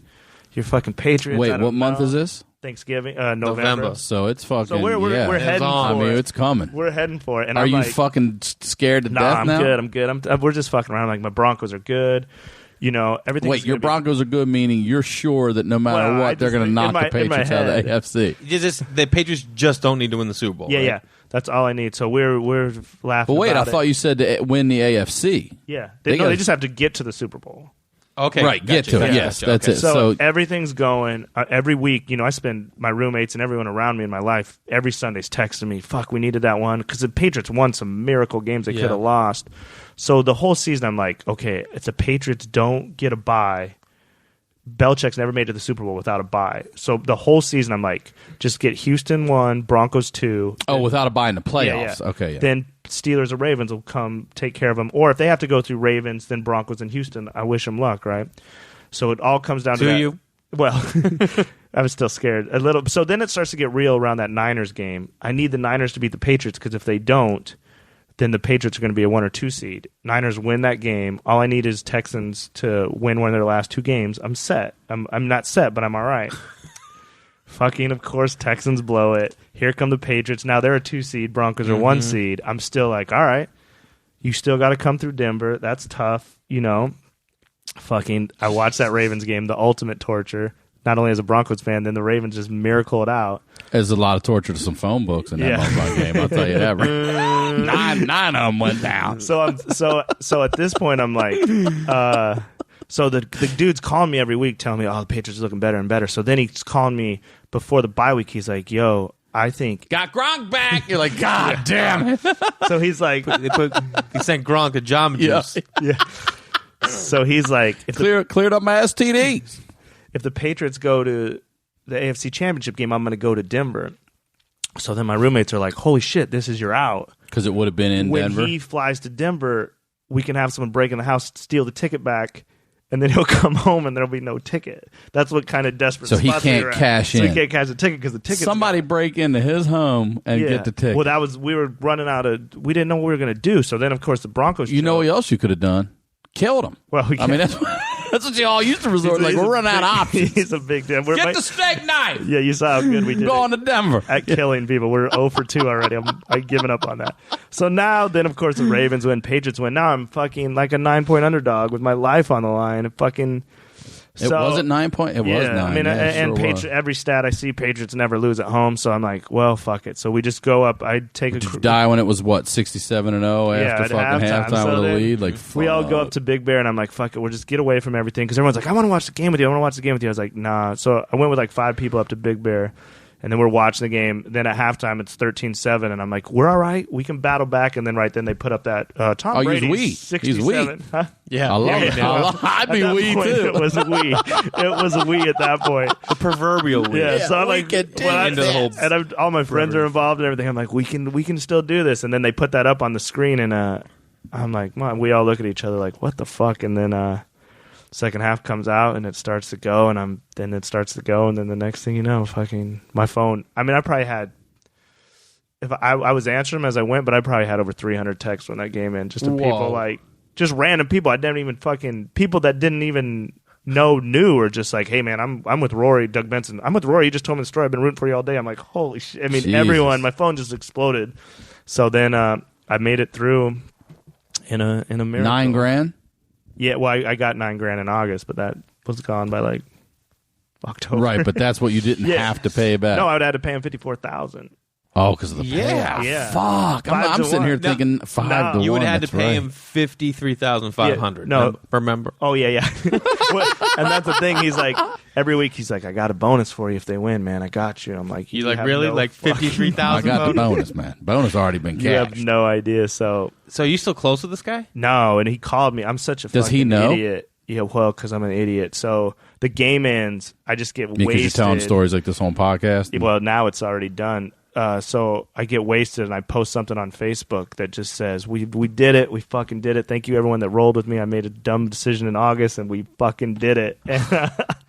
[SPEAKER 4] you're fucking Patriots."
[SPEAKER 3] Wait, what month is this?
[SPEAKER 4] Thanksgiving, November.
[SPEAKER 3] So it's fucking.
[SPEAKER 4] So we're heading for
[SPEAKER 3] I mean, it's coming.
[SPEAKER 4] We're heading for it. And
[SPEAKER 3] are
[SPEAKER 4] I'm
[SPEAKER 3] you
[SPEAKER 4] like,
[SPEAKER 3] fucking scared to death now?
[SPEAKER 4] I'm good. We're just fucking around. Like, my Broncos are good. Everything.
[SPEAKER 3] Wait, your Broncos are good, meaning you're sure that no matter what, they're going to knock the Patriots out of the AFC.
[SPEAKER 1] The Patriots just don't need to win the Super Bowl.
[SPEAKER 4] Yeah,
[SPEAKER 1] right?
[SPEAKER 4] yeah. That's all I need. So we're laughing.
[SPEAKER 3] But wait,
[SPEAKER 4] about
[SPEAKER 3] I thought you said to win the AFC.
[SPEAKER 4] Yeah, they just have to get to the Super Bowl.
[SPEAKER 1] Okay,
[SPEAKER 3] right. Get to it. Yes, that's it.
[SPEAKER 4] So everything's going every week. I spend my roommates and everyone around me in my life every Sunday's texting me. "Fuck, we needed that one," because the Patriots won some miracle games they could have lost. So the whole season, I'm like, okay, if the Patriots don't get a bye, Belichick's never made it to the Super Bowl without a bye. So the whole season, I'm like, just get Houston 1, Broncos 2.
[SPEAKER 3] Oh, without a bye in the playoffs.
[SPEAKER 4] Yeah.
[SPEAKER 3] Okay. Yeah.
[SPEAKER 4] Then Steelers or Ravens will come take care of them. Or if they have to go through Ravens, then Broncos and Houston, I wish them luck, right? So it all comes down to that.
[SPEAKER 1] you?
[SPEAKER 4] Well, I was still scared a little. So then it starts to get real around that Niners game. I need the Niners to beat the Patriots because if they don't, then the Patriots are going to be a 1 or 2 seed. Niners win that game. All I need is Texans to win one of their last 2 games. I'm set. I'm not set, but I'm all right. Fucking, of course, Texans blow it. Here come the Patriots. Now they're a 2 seed. Broncos are 1 seed. I'm still like, all right, you still got to come through Denver. That's tough, Fucking, I watched that Ravens game, the ultimate torture. Not only as a Broncos fan, then the Ravens just miracle it out.
[SPEAKER 3] There's a lot of torture to some phone books in that motherfucking game. I'll tell you that. Nine of them went down.
[SPEAKER 4] So at this point, I'm like, so the dude's calling me every week, telling me, "Oh, the Patriots are looking better and better." So then he's calling me before the bye week. He's like, "Yo, I think
[SPEAKER 3] got Gronk back." You're like, "God damn it!"
[SPEAKER 4] So he's like,
[SPEAKER 1] he sent Gronk a Jamba Juice.
[SPEAKER 4] Yeah. So he's like,
[SPEAKER 3] cleared up my STDs.
[SPEAKER 4] If the Patriots go to the AFC Championship game, I'm going to go to Denver. So then my roommates are like, holy shit, this is your out.
[SPEAKER 3] Because it would have been in Denver.
[SPEAKER 4] When he flies to Denver, we can have someone break in the house, steal the ticket back, and then he'll come home and there'll be no ticket. That's what kind of desperate
[SPEAKER 3] so he
[SPEAKER 4] spots
[SPEAKER 3] can't
[SPEAKER 4] we were at.
[SPEAKER 3] cash in.
[SPEAKER 4] So he can't cash the ticket because the ticket.
[SPEAKER 3] Somebody break into his home and get the ticket.
[SPEAKER 4] Well, we were running out of. We didn't know what we were going to do. So then, of course, the Broncos.
[SPEAKER 3] You know what else you could have done? Killed him.
[SPEAKER 4] Well,
[SPEAKER 3] I mean, that's what you all used to resort. Like, we're running out of options.
[SPEAKER 4] He's a big damn.
[SPEAKER 3] Get the steak knife.
[SPEAKER 4] Yeah, you saw how good we did.
[SPEAKER 3] Going to Denver
[SPEAKER 4] at killing people. We're 0 for 2 already. I've given up on that. So now, then, of course, the Ravens win, Patriots win. Now I'm fucking like a 9-point underdog with my life on the line.
[SPEAKER 3] It wasn't 9 point. It was 9.
[SPEAKER 4] I mean, every stat I see, Patriots never lose at home. So I'm like, well, fuck it. So we just go up. I take
[SPEAKER 3] Did you die when it was what 67-0 after fucking halftime with a lead. Like
[SPEAKER 4] we all go up to Big Bear, and I'm like, fuck it. We'll just get away from everything because everyone's like, I want to watch the game with you. I was like, nah. So I went with like 5 people up to Big Bear. And then we're watching the game. Then at halftime, it's 13-7. And I'm like, we're all right. We can battle back. And then right then they put up that Tom Brady's 67.
[SPEAKER 3] He's weak.
[SPEAKER 4] Huh?
[SPEAKER 1] Yeah.
[SPEAKER 3] I love it. I'd be weak, too.
[SPEAKER 4] It was a wee. It was a wee at that point.
[SPEAKER 1] The proverbial wee.
[SPEAKER 4] Yeah, so I'm like, all my friends are involved and everything. I'm like, we can still do this. And then they put that up on the screen. And I'm like, Mom, we all look at each other like, what the fuck? And then second half comes out and it starts to go, and then the next thing you know, fucking my phone. I mean, I probably had, if I was answering them as I went, but I probably had over 300 texts when that game ended, just to people like, just random people I didn't even fucking, people that didn't even knew, or just like, hey man, I'm with Rory, Doug Benson. I'm with Rory. You just told me the story. I've been rooting for you all day. I'm like, holy shit. I mean,
[SPEAKER 3] Jesus.
[SPEAKER 4] Everyone, my phone just exploded. So then I made it through in a miracle.
[SPEAKER 3] $9,000.
[SPEAKER 4] Yeah, well, I got $9,000 in August, but that was gone by like October.
[SPEAKER 3] Right, but that's what you didn't have to pay back.
[SPEAKER 4] No, I would have to pay him $54,000.
[SPEAKER 3] Oh, because of the payout.
[SPEAKER 4] Yeah.
[SPEAKER 3] Fuck. I'm sitting here thinking 5 to 1.
[SPEAKER 1] You would have had to pay
[SPEAKER 3] right.
[SPEAKER 1] him $53,500.
[SPEAKER 4] No.
[SPEAKER 1] Remember?
[SPEAKER 4] Oh, yeah. And that's the thing. He's like, every week he's like, I got a bonus for you if they win, man. I got you. I'm like,
[SPEAKER 1] you like really?
[SPEAKER 4] No
[SPEAKER 1] like $53,000?
[SPEAKER 3] I got the bonus, man. Bonus already been cashed.
[SPEAKER 4] You have no idea. So
[SPEAKER 1] are you still close with this guy?
[SPEAKER 4] No, and he called me. I'm such a
[SPEAKER 3] Does
[SPEAKER 4] fucking
[SPEAKER 3] he know?
[SPEAKER 4] idiot. Yeah, well, because I'm an idiot. So the game ends. I just get wasted.
[SPEAKER 3] Because you tell him stories like this on podcast?
[SPEAKER 4] Well, now it's already done. So I get wasted and I post something on Facebook that just says, we did it. We fucking did it. Thank you, everyone that rolled with me. I made a dumb decision in August and we fucking did it.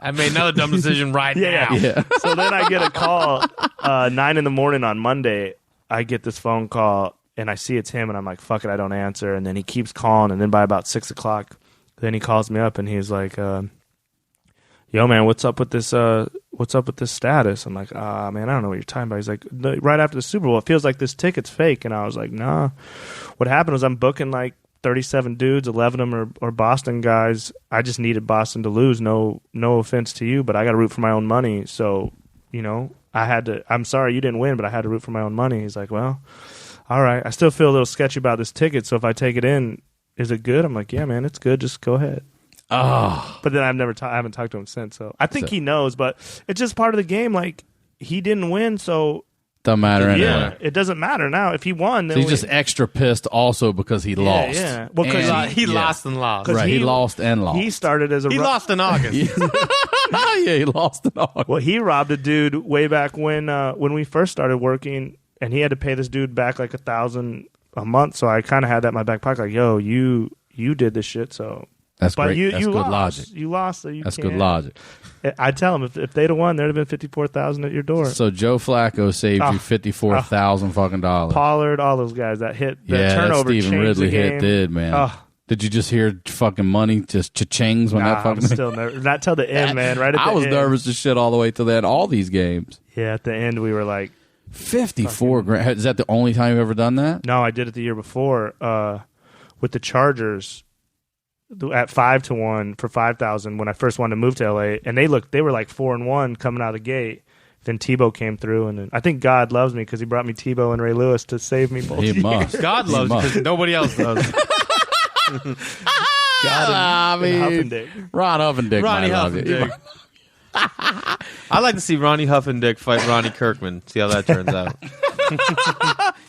[SPEAKER 1] I made another dumb decision right now.
[SPEAKER 4] Yeah. So then I get a call 9 a.m. on Monday. I get this phone call and I see it's him and I'm like, fuck it, I don't answer. And then he keeps calling. And then by about 6 o'clock, then he calls me up and he's like, yo, man, what's up with this status? I'm like, man, I don't know what you're talking about. He's like, right after the Super Bowl, it feels like this ticket's fake. And I was like, nah. What happened was I'm booking like 37 dudes, 11 of them are Boston guys. I just needed Boston to lose. No offense to you, but I got to root for my own money. So, I had to, I'm sorry you didn't win, but I had to root for my own money. He's like, well, all right. I still feel a little sketchy about this ticket. So if I take it in, is it good? I'm like, yeah, man, it's good. Just go ahead.
[SPEAKER 3] Oh.
[SPEAKER 4] But then I haven't talked to him since. So I think he knows, but it's just part of the game. Like he didn't win, so
[SPEAKER 3] doesn't matter anyway.
[SPEAKER 4] Yeah, it doesn't matter now. If he won, then
[SPEAKER 3] so he's just extra pissed also because he lost.
[SPEAKER 4] Yeah, well, because
[SPEAKER 1] he lost and lost.
[SPEAKER 3] Right, he lost and lost.
[SPEAKER 4] He started as
[SPEAKER 1] he lost in August.
[SPEAKER 3] Yeah, he lost in August.
[SPEAKER 4] Well, he robbed a dude way back when we first started working, and he had to pay this dude back like $1,000 a month. So I kind of had that in my back pocket, like, yo, you did this shit, so.
[SPEAKER 3] That's
[SPEAKER 4] but
[SPEAKER 3] great. That's
[SPEAKER 4] you
[SPEAKER 3] good
[SPEAKER 4] lost.
[SPEAKER 3] logic.
[SPEAKER 4] You lost, so
[SPEAKER 3] That's
[SPEAKER 4] can't.
[SPEAKER 3] good logic.
[SPEAKER 4] I tell him if they'd have won, there'd have been $54,000 at your door.
[SPEAKER 3] So Joe Flacco saved you $54,000 fucking dollars.
[SPEAKER 4] Pollard, all those guys that hit. The turnover
[SPEAKER 3] that Stephen Ridley hit did, man. Did you just hear fucking money just cha-chings when that fucking?
[SPEAKER 4] I'm still nervous. Not till the end, man. Right at the end.
[SPEAKER 3] I was nervous as shit all the way to that. All these games.
[SPEAKER 4] Yeah, at the end we were like
[SPEAKER 3] $54,000. Is that the only time you've ever done that?
[SPEAKER 4] No, I did it the year before with the Chargers. At 5-1 for $5,000 when I first wanted to move to LA, and they were like 4-1 coming out of the gate. Then Tebow came through, and then, I think God loves me because he brought me Tebow and Ray Lewis to save me both.
[SPEAKER 3] He must.
[SPEAKER 1] God loves you because nobody else does.
[SPEAKER 4] God and Huffendick.
[SPEAKER 3] Ron Huffendick.
[SPEAKER 1] Ronnie Huffendick. I'd like to see Ronnie Huffendick fight Ronnie Kirkman. See how that turns out.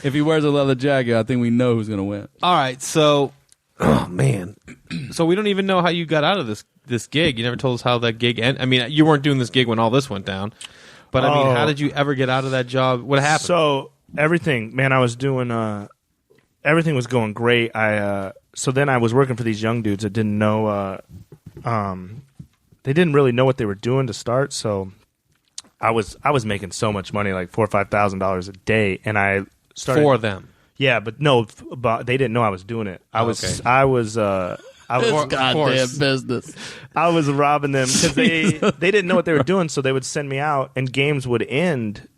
[SPEAKER 3] If he wears a leather jacket, I think we know who's going to win.
[SPEAKER 1] All right, so, oh man. So we don't even know how you got out of this gig. You never told us how that gig ended. I mean, you weren't doing this gig when all this went down. But, I mean, how did you ever get out of that job? What happened?
[SPEAKER 4] So, everything, man, I was doing, everything was going great. So then I was working for these young dudes that didn't know, they didn't really know what they were doing to start. So I was making so much money, like $4,000 or $5,000 a day. And I started.
[SPEAKER 1] For them.
[SPEAKER 4] Yeah, but no, but they didn't know I was doing it. I was
[SPEAKER 3] this goddamn business.
[SPEAKER 4] I was robbing them because they didn't know what they were doing, so they would send me out, and games would end,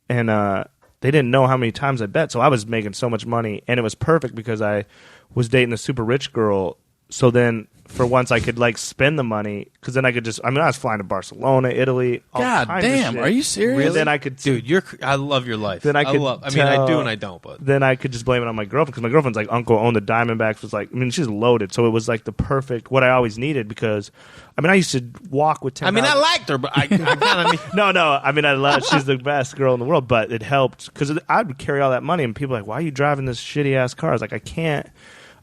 [SPEAKER 4] and they didn't know how many times I bet. So I was making so much money, and it was perfect because I was dating a super rich girl. So then, for once, I could like spend the money because then I could just. I mean, I was flying to Barcelona, Italy.
[SPEAKER 3] God damn, are you serious?
[SPEAKER 4] Really? Then I could,
[SPEAKER 1] dude. I love your life.
[SPEAKER 4] Then I
[SPEAKER 1] mean, I do and I don't. But
[SPEAKER 4] then I could just blame it on my girlfriend because my girlfriend's like uncle owned the Diamondbacks. Was like, I mean, she's loaded, so it was like the perfect what I always needed because, I mean, I used to walk with 10.
[SPEAKER 1] I mean, I liked her, but I kind of
[SPEAKER 4] no. I mean, I love. She's the best girl in the world, but it helped because I would carry all that money, and people were like, why are you driving this shitty ass car? I was like, I can't.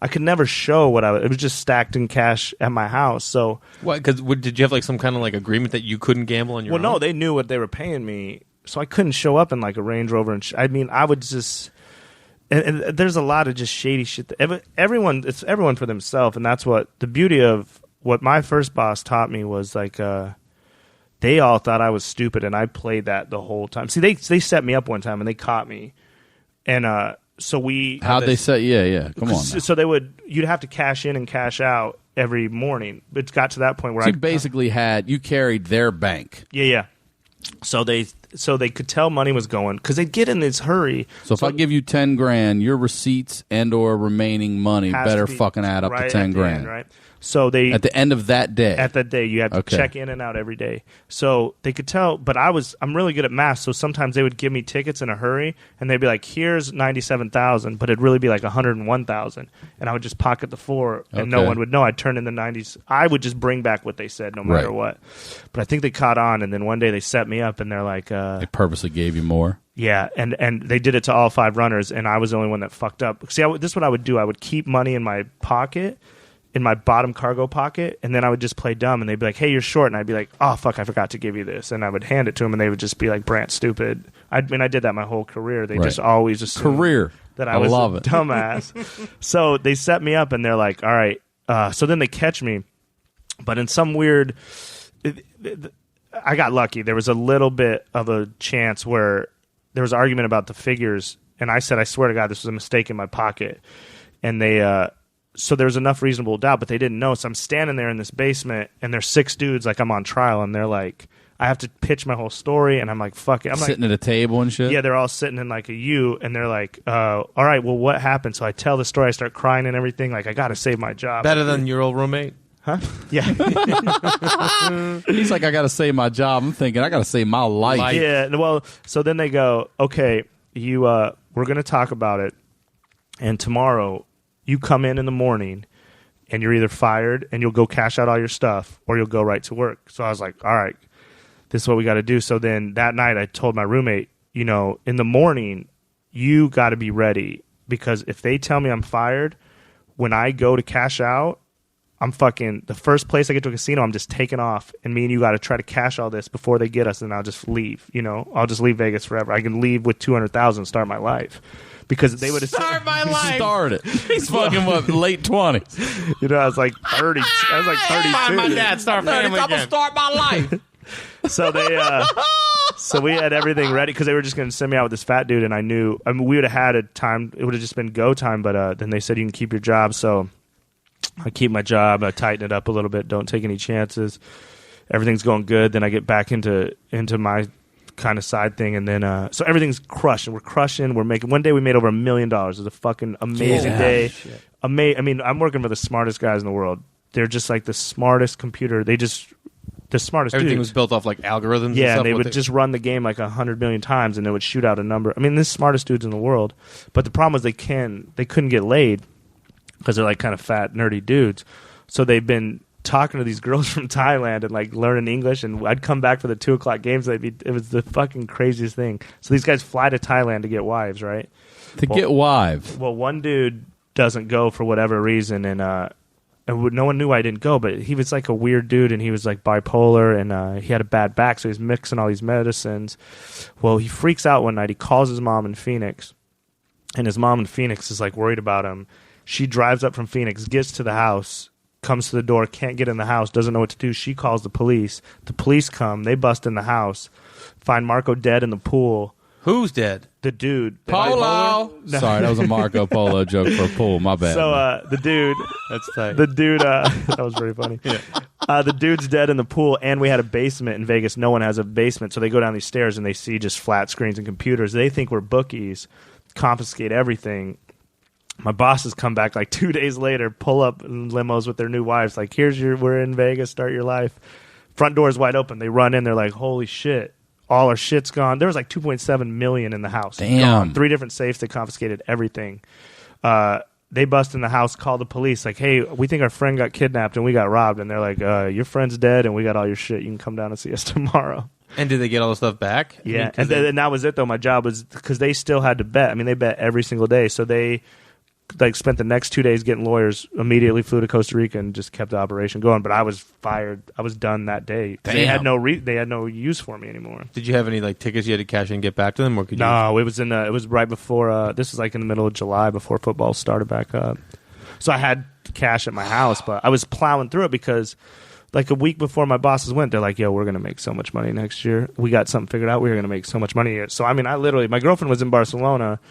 [SPEAKER 4] I could never show what it was just stacked in cash at my house. So
[SPEAKER 1] what? Because did you have like some kind of like agreement that you couldn't gamble on your own?
[SPEAKER 4] Well, no, they knew what they were paying me, so I couldn't show up in like a Range Rover. And I mean, I would just. And there's a lot of just shady shit. It's everyone for themselves, and that's what the beauty of what my first boss taught me was like. They all thought I was stupid, and I played that the whole time. See, they set me up one time, and they caught me, and so we.
[SPEAKER 3] How'd they set? Yeah. Come on. Now.
[SPEAKER 4] So you'd have to cash in and cash out every morning. It got to that point where
[SPEAKER 3] you basically you carried their bank.
[SPEAKER 4] Yeah. So they could tell money was going because they'd get in this hurry.
[SPEAKER 3] So if I give you $10,000, your receipts and or remaining money better fucking add up to $10,000,
[SPEAKER 4] right? So at
[SPEAKER 3] the end of that day.
[SPEAKER 4] At that day, you had to check in and out every day. So they could tell, but I'm really good at math. So sometimes they would give me tickets in a hurry, and they'd be like, "Here's 97,000," but it'd really be like 101,000, and I would just pocket the 4, and no one would know. I'd turn in the 90s. I would just bring back what they said, no matter what. But I think they caught on, and then one day they set me up, and they're like,
[SPEAKER 3] "They purposely gave you more."
[SPEAKER 4] Yeah, and they did it to all 5 runners, and I was the only one that fucked up. See, this is what I would do. I would keep money in my pocket. In my bottom cargo pocket, and then I would just play dumb, and they'd be like, "Hey, you're short," and I'd be like, "Oh fuck, I forgot to give you this," and I would hand it to them, and they would just be like, "Brandt, stupid." I mean, I did that my whole career. They just always assumed that I was a dumbass. So they set me up, and they're like, "All right." So then they catch me, but in some weird, I got lucky. There was a little bit of a chance where there was an argument about the figures, and I said, "I swear to God, this was a mistake in my pocket," and they. So there was enough reasonable doubt, but they didn't know. So I'm standing there in this basement, and there's 6 dudes like I'm on trial, and they're like, I have to pitch my whole story, and I'm like, fuck it. I'm
[SPEAKER 3] sitting at a table and shit?
[SPEAKER 4] Yeah, they're all sitting in like a U, and they're like, all right, well, what happened? So I tell the story, I start crying and everything. Like, I got to save my job.
[SPEAKER 1] Better than your old roommate?
[SPEAKER 4] Huh? Yeah.
[SPEAKER 3] He's like, I got to save my job. I'm thinking, I got to save my life.
[SPEAKER 4] Yeah, well, so then they go, okay, we're going to talk about it, and tomorrow you come in the morning, and you're either fired and you'll go cash out all your stuff, or you'll go right to work. So I was like, all right, this is what we got to do. So then that night I told my roommate, in the morning, you got to be ready, because if they tell me I'm fired, when I go to cash out, I'm fucking, the first place I get to a casino, I'm just taking off, and me and you got to try to cash all this before they get us, and I'll just leave. I'll just leave Vegas forever. I can leave with 200,000 and start my life. Because they would have
[SPEAKER 3] start my life. Start it. He's fucking late 20s.
[SPEAKER 4] I was like 30. I was like 32.
[SPEAKER 1] My dad start family again.
[SPEAKER 3] I'm gonna start my life.
[SPEAKER 4] So so we had everything ready because they were just going to send me out with this fat dude, and I knew. I mean, we would have had a time. It would have just been go time, but then they said you can keep your job. So I keep my job. I tighten it up a little bit. Don't take any chances. Everything's going good. Then I get back into my kind of side thing, and then so everything's crushing. We're crushing. We're making. One day we made over $1 million. It was a fucking amazing day. I mean, I'm working for the smartest guys in the world. They're just like the smartest computer. The smartest.
[SPEAKER 1] Everything
[SPEAKER 4] dudes.
[SPEAKER 1] was built off like algorithms.
[SPEAKER 4] Yeah,
[SPEAKER 1] and
[SPEAKER 4] they would just run the game like 100 million times, and it would shoot out a number. I mean, the smartest dudes in the world. But the problem was they couldn't get laid because they're like kind of fat, nerdy dudes. So they've been talking to these girls from Thailand and like learning English, and I'd come back for the 2:00 games. It was the fucking craziest thing. So these guys fly to Thailand to get wives, right?
[SPEAKER 3] Get wives.
[SPEAKER 4] Well, one dude doesn't go for whatever reason, and and no one knew I didn't go, but he was like a weird dude, and he was like bipolar, and he had a bad back, so he was mixing all these medicines. Well, he freaks out one night. He calls his mom in Phoenix, and his mom in Phoenix is like worried about him. She drives up from Phoenix, gets to the house, comes to the door, can't get in the house, doesn't know what to do. She calls the police. The police come. They bust in the house, find Marco dead in the pool.
[SPEAKER 1] Who's dead?
[SPEAKER 4] The dude.
[SPEAKER 3] Polo.
[SPEAKER 4] No.
[SPEAKER 3] Sorry, that was a Marco Polo joke for a pool. My bad.
[SPEAKER 4] So the dude.
[SPEAKER 1] That's tight.
[SPEAKER 4] The dude. That was very funny. Yeah. The dude's dead in the pool, and we had a basement in Vegas. No one has a basement, so they go down these stairs and they see just flat screens and computers. They think we're bookies, confiscate everything. My bosses come back like 2 days later, pull up in limos with their new wives, like, we're in Vegas, start your life. Front door's wide open. They run in, they're like, holy shit. All our shit's gone. There was like $2.7 million in the house.
[SPEAKER 3] Damn.
[SPEAKER 4] Gone. 3 different safes. They confiscated everything. They bust in the house, call the police. Like, hey, we think our friend got kidnapped and we got robbed. And they're like, your friend's dead and we got all your shit. You can come down and see us tomorrow.
[SPEAKER 1] And did they get all the stuff back?
[SPEAKER 4] Yeah. And that was it, though. My job was because they still had to bet. I mean, they bet every single day. So they spent the next 2 days getting lawyers, immediately flew to Costa Rica and just kept the operation going. But I was fired. I was done that day.
[SPEAKER 3] Damn.
[SPEAKER 4] They had no use for me anymore.
[SPEAKER 1] Did you have any like tickets you had to cash in and get back to them, or could you?
[SPEAKER 4] No, it was it was right before. This was like in the middle of July before football started back up. So I had cash at my house, but I was plowing through it because like a week before my bosses went, they're like, "Yo, we're gonna make so much money next year. We got something figured out. We're gonna make so much money." So I mean, my girlfriend was in Barcelona.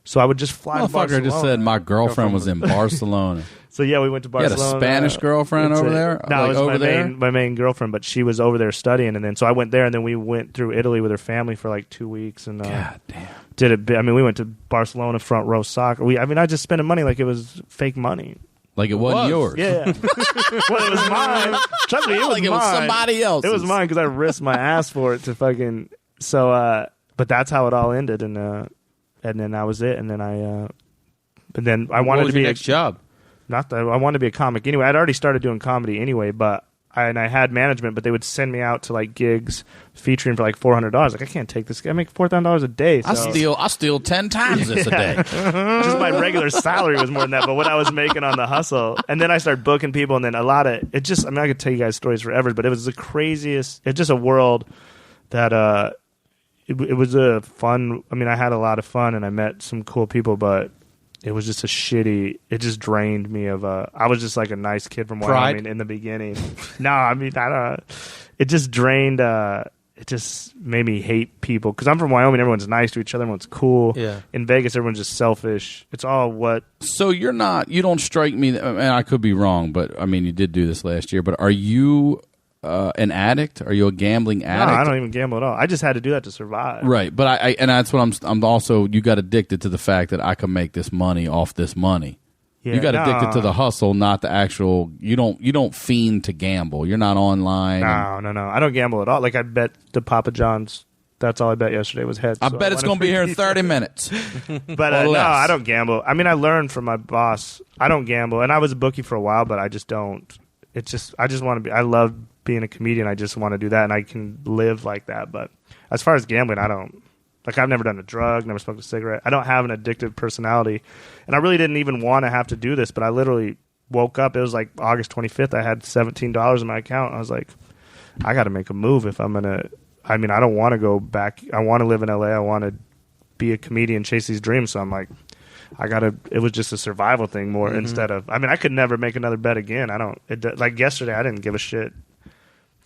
[SPEAKER 4] So I would just fly to Barcelona.
[SPEAKER 3] Motherfucker just said my girlfriend was in Barcelona.
[SPEAKER 4] So yeah, we went to Barcelona.
[SPEAKER 3] You had a Spanish girlfriend over there?
[SPEAKER 4] No,
[SPEAKER 3] Like
[SPEAKER 4] it was
[SPEAKER 3] over there?
[SPEAKER 4] my main girlfriend, but she was over there studying. And then so I went there, and then we went through Italy with her family for like 2 weeks. And
[SPEAKER 3] God damn.
[SPEAKER 4] did it. I mean, we went to Barcelona front row soccer. I just spent money like it was fake money.
[SPEAKER 3] Like it wasn't yours.
[SPEAKER 4] Yeah. Well, it was mine. Trust me, it was
[SPEAKER 3] Like it was
[SPEAKER 4] mine.
[SPEAKER 3] somebody else's.
[SPEAKER 4] It was mine because I risked my ass for it to fucking. So, but that's how it all ended, and then that was it. And then I wanted
[SPEAKER 1] What was
[SPEAKER 4] to be
[SPEAKER 1] your next job?
[SPEAKER 4] Not that I wanted to be a comic anyway. I'd already started doing comedy anyway, but I had management, but they would send me out to like gigs featuring for like $400. Like, I can't take this. I make $4,000 a day. So.
[SPEAKER 3] I steal 10 times this a day.
[SPEAKER 4] Just my regular salary was more than that, but what I was making on the hustle. And then I started booking people, and then a lot of it just. I mean, I could tell you guys stories forever, but it was the craziest. It's just a world that it was a fun. I mean, I had a lot of fun, and I met some cool people, but. It was just it just drained me of I was just like a nice kid from Wyoming in the beginning. No, I mean, it just drained, it just made me hate people. Because I'm from Wyoming, everyone's nice to each other, everyone's cool.
[SPEAKER 1] Yeah.
[SPEAKER 4] In Vegas, everyone's just selfish. It's all what.
[SPEAKER 3] So you don't strike me, and I could be wrong, but I mean, you did do this last year, but are you an addict? Are you a gambling addict?
[SPEAKER 4] No, I don't even gamble at all. I just had to do that to survive.
[SPEAKER 3] Right, but and that's what I'm also. You got addicted to the fact that I can make this money off this money.
[SPEAKER 4] Yeah,
[SPEAKER 3] you got addicted to the hustle, not the actual. You don't fiend to gamble. You're not online.
[SPEAKER 4] No. I don't gamble at all. Like I bet the Papa John's. That's all I bet yesterday was heads.
[SPEAKER 3] I bet it's going to be here in 30 minutes.
[SPEAKER 4] But no, I don't gamble. I mean, I learned from my boss. I don't gamble, and I was a bookie for a while, but I just don't. It's just I just want to be. I love being a comedian. I just want to do that, and I can live like that. But as far as gambling, I don't. Like, I've never done a drug, never smoked a cigarette. I don't have an addictive personality, and I really didn't even want to have to do this. But I literally woke up. It was like August 25th. I had $17 in my account. I was like, I got to make a move if I'm gonna. I mean, I don't want to go back. I want to live in LA. I want to be a comedian, chase these dreams. So I'm like, I gotta. It was just a survival thing more instead of. I mean, I could never make another bet again. I don't. Like yesterday, I didn't give a shit.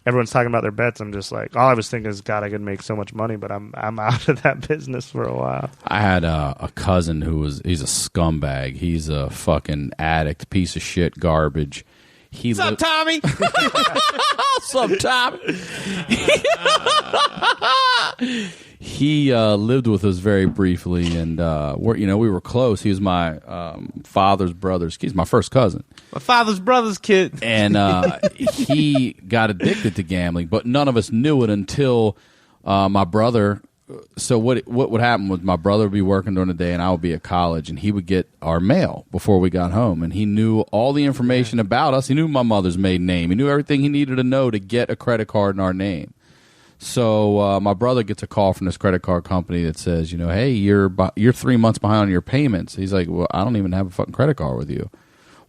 [SPEAKER 4] Everyone's talking about their bets. I'm just like, all I was thinking is, God, I could make so much money, but I'm out of that business for a while.
[SPEAKER 3] I had a cousin he's a scumbag. He's a fucking addict, piece of shit, garbage.
[SPEAKER 1] What's up, Tommy?
[SPEAKER 3] What's up, Tommy? He lived with us very briefly, and we were close. He was my father's brother's kid. He's my first cousin.
[SPEAKER 1] My father's brother's kid.
[SPEAKER 3] And he got addicted to gambling, but none of us knew it until my brother. So what would happen was my brother would be working during the day, and I would be at college, and he would get our mail before we got home, and he knew all the information about us. He knew my mother's maiden name. He knew everything he needed to know to get a credit card in our name. So my brother gets a call from this credit card company that says, hey, you're 3 months behind on your payments. He's like, well, I don't even have a fucking credit card with you.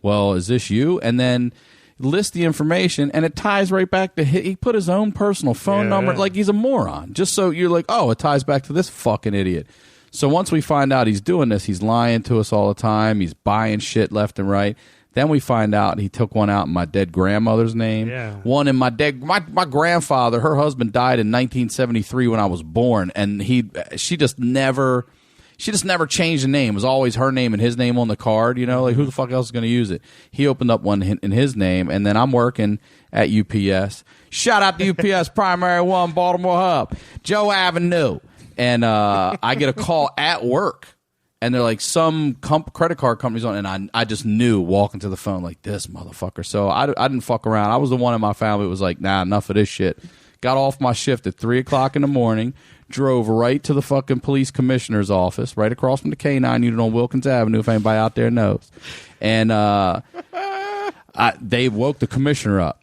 [SPEAKER 3] well, is this you? And then list the information, and it ties right back to he put his own personal phone number. Like, he's a moron. Just so you're like, oh, it ties back to this fucking idiot. So once we find out he's doing this, he's lying to us all the time. He's buying shit left and right. Then we find out he took one out in my dead grandmother's name. Yeah. One in my grandfather, her husband died in 1973 when I was born, and she just never changed the name. It was always her name and his name on the card, you know, like who the fuck else is going to use it? He opened up one in his name, and then I'm working at UPS. Shout out to UPS Primary 1, Baltimore Hub, Joe Avenue. And I get a call at work, and they're like, some credit card company's on, and I just knew walking to the phone like, this motherfucker. So I didn't fuck around. I was the one in my family that was like, nah, enough of this shit. Got off my shift at 3 o'clock in the morning, drove right to the fucking police commissioner's office, right across from the K9 unit on Wilkins Avenue, if anybody out there knows. And they woke the commissioner up.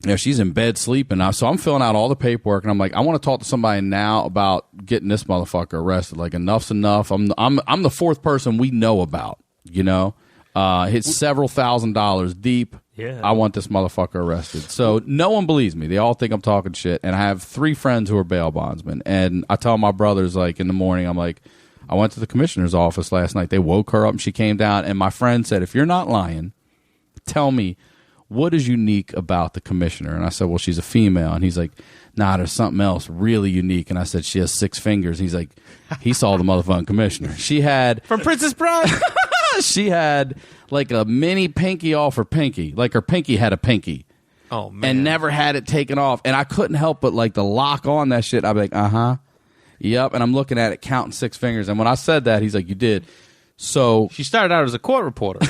[SPEAKER 3] You know, she's in bed sleeping now, so I'm filling out all the paperwork, and I'm like, I want to talk to somebody now about getting this motherfucker arrested. Like, enough's enough. I'm the fourth person we know about. You know, it's several $1,000s deep. Yeah, I want this motherfucker arrested. So no one believes me. They all think I'm talking shit. And I have 3 friends who are bail bondsmen, and I tell my brothers, like, in the morning, I'm like, I went to the commissioner's office last night. They woke her up, and she came down, and my friend said, if you're not lying, tell me, what is unique about the commissioner? And I said, well, she's a female. And he's like, nah, there's something else really unique. And I said, she has 6 fingers. And he's like, he saw the motherfucking commissioner. She had...
[SPEAKER 1] From Princess Bride?
[SPEAKER 3] She had like a mini pinky off her pinky. Like her pinky had a pinky.
[SPEAKER 1] Oh, man.
[SPEAKER 3] And never had it taken off. And I couldn't help but like the lock on that shit. I'd be like, uh-huh. Yep. And I'm looking at it, counting 6 fingers. And when I said that, he's like, you did. So...
[SPEAKER 1] She started out as a court reporter.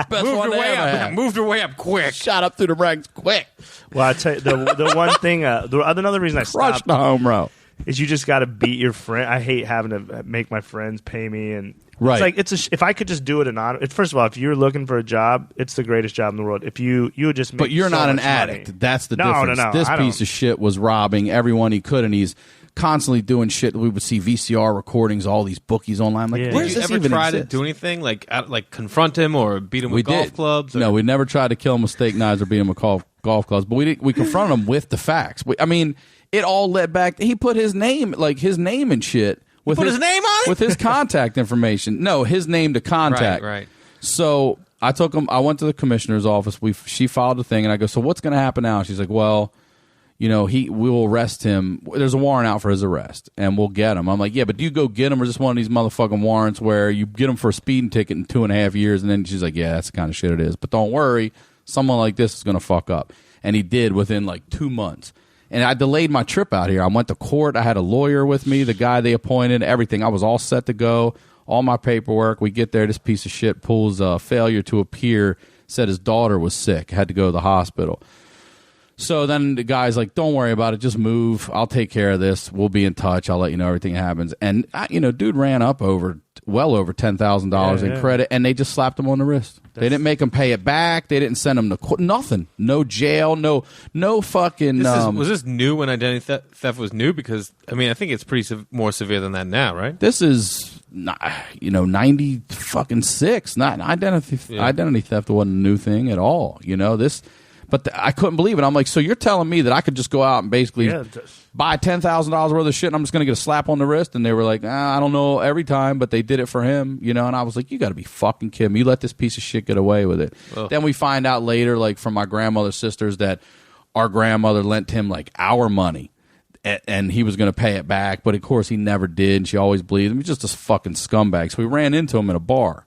[SPEAKER 3] Moved her way up quick. Shot up through the ranks quick.
[SPEAKER 4] Well, I tell you, the one thing, another reason I
[SPEAKER 3] crushed
[SPEAKER 4] stopped
[SPEAKER 3] the home row
[SPEAKER 4] is you just got to beat your friend. I hate having to make my friends pay me, and
[SPEAKER 3] right.
[SPEAKER 4] It's like if I could just do it anonymous. First of all, if you're looking for a job, it's the greatest job in the world. If you would just make
[SPEAKER 3] but you're
[SPEAKER 4] so
[SPEAKER 3] not an
[SPEAKER 4] much
[SPEAKER 3] addict.
[SPEAKER 4] Money.
[SPEAKER 3] That's the difference.
[SPEAKER 4] No,
[SPEAKER 3] this piece of shit was robbing everyone he could, and he's constantly doing shit. We would see VCR recordings, all these bookies online. Like,
[SPEAKER 1] where's this even try to do anything like confront him or beat him with golf clubs? Or?
[SPEAKER 3] No, we never tried to kill him with steak knives or beat him with golf clubs. But we confronted him with the facts. I mean, it all led back. He put his name and shit with
[SPEAKER 1] his name on it
[SPEAKER 3] with his contact information. No, his name to contact.
[SPEAKER 1] Right.
[SPEAKER 3] So I took him. I went to the commissioner's office. She filed a thing, and I go, so what's going to happen now? She's like, well, you know, we will arrest him. There's a warrant out for his arrest, and we'll get him. I'm like, yeah, but do you go get him, or is this one of these motherfucking warrants where you get him for a speeding ticket in 2.5 years? And then she's like, yeah, that's the kind of shit it is. But don't worry, someone like this is going to fuck up. And he did within like 2 months. And I delayed my trip out here. I went to court. I had a lawyer with me, the guy they appointed, everything. I was all set to go, all my paperwork. We get there. This piece of shit pulls failure to appear, said his daughter was sick, had to go to the hospital. So then the guy's like, don't worry about it. Just move. I'll take care of this. We'll be in touch. I'll let you know everything happens. And, dude ran up well over $10,000 in credit, and they just slapped him on the wrist. They didn't make him pay it back. They didn't send him to court. Nothing. No jail. No fucking...
[SPEAKER 1] was this new when identity theft was new? Because, I mean, I think it's pretty more severe than that now, right?
[SPEAKER 3] This is, 96. Not identity theft wasn't a new thing at all. But I couldn't believe it. I'm like, so you're telling me that I could just go out and basically buy $10,000 worth of shit and I'm just going to get a slap on the wrist? And they were like, I don't know every time, but they did it for him, And I was like, you got to be fucking kidding me. You let this piece of shit get away with it. Oh. Then we find out later, like from my grandmother's sisters, that our grandmother lent him like our money and he was going to pay it back. But of course he never did. And she always believed him. He's just a fucking scumbag. So we ran into him in a bar.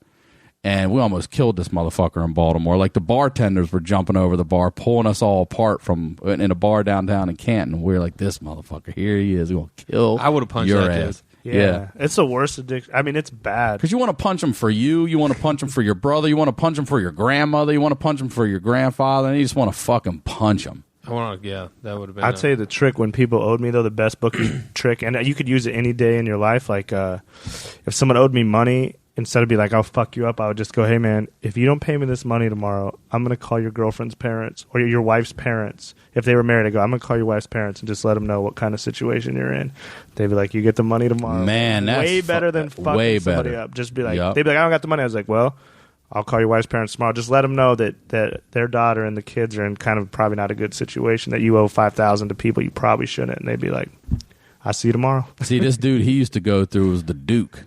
[SPEAKER 3] And we almost killed this motherfucker in Baltimore. Like, the bartenders were jumping over the bar, pulling us all apart in a bar downtown in Canton. We were like, this motherfucker, here he is. He's going to kill
[SPEAKER 1] I would have punched
[SPEAKER 3] your
[SPEAKER 1] that
[SPEAKER 3] ass.
[SPEAKER 1] Dude.
[SPEAKER 4] Yeah. It's the worst addiction. I mean, it's bad.
[SPEAKER 3] Because you want to punch him for you. You want to punch him for your brother. You want to punch him for your grandmother. You want to punch him for your grandfather. And you just want to fucking punch him.
[SPEAKER 1] That would have been...
[SPEAKER 4] I'd say the trick when people owed me, though, the best bookie trick, and you could use it any day in your life. Like, if someone owed me money... Instead of be like, I'll fuck you up, I would just go, hey, man, if you don't pay me this money tomorrow, I'm going to call your girlfriend's parents or your wife's parents. If they were married, I go, I'm going to call your wife's parents and just let them know what kind of situation you're in. They'd be like, you get the money tomorrow.
[SPEAKER 3] Man, that's
[SPEAKER 4] way better than fucking somebody up. Just be like, they'd be like, I don't got the money. I was like, well, I'll call your wife's parents tomorrow. Just let them know that their daughter and the kids are in kind of probably not a good situation, that you owe $5,000 to people you probably shouldn't. And they'd be like, I'll see you tomorrow.
[SPEAKER 3] See, this dude he used to go through was the Duke.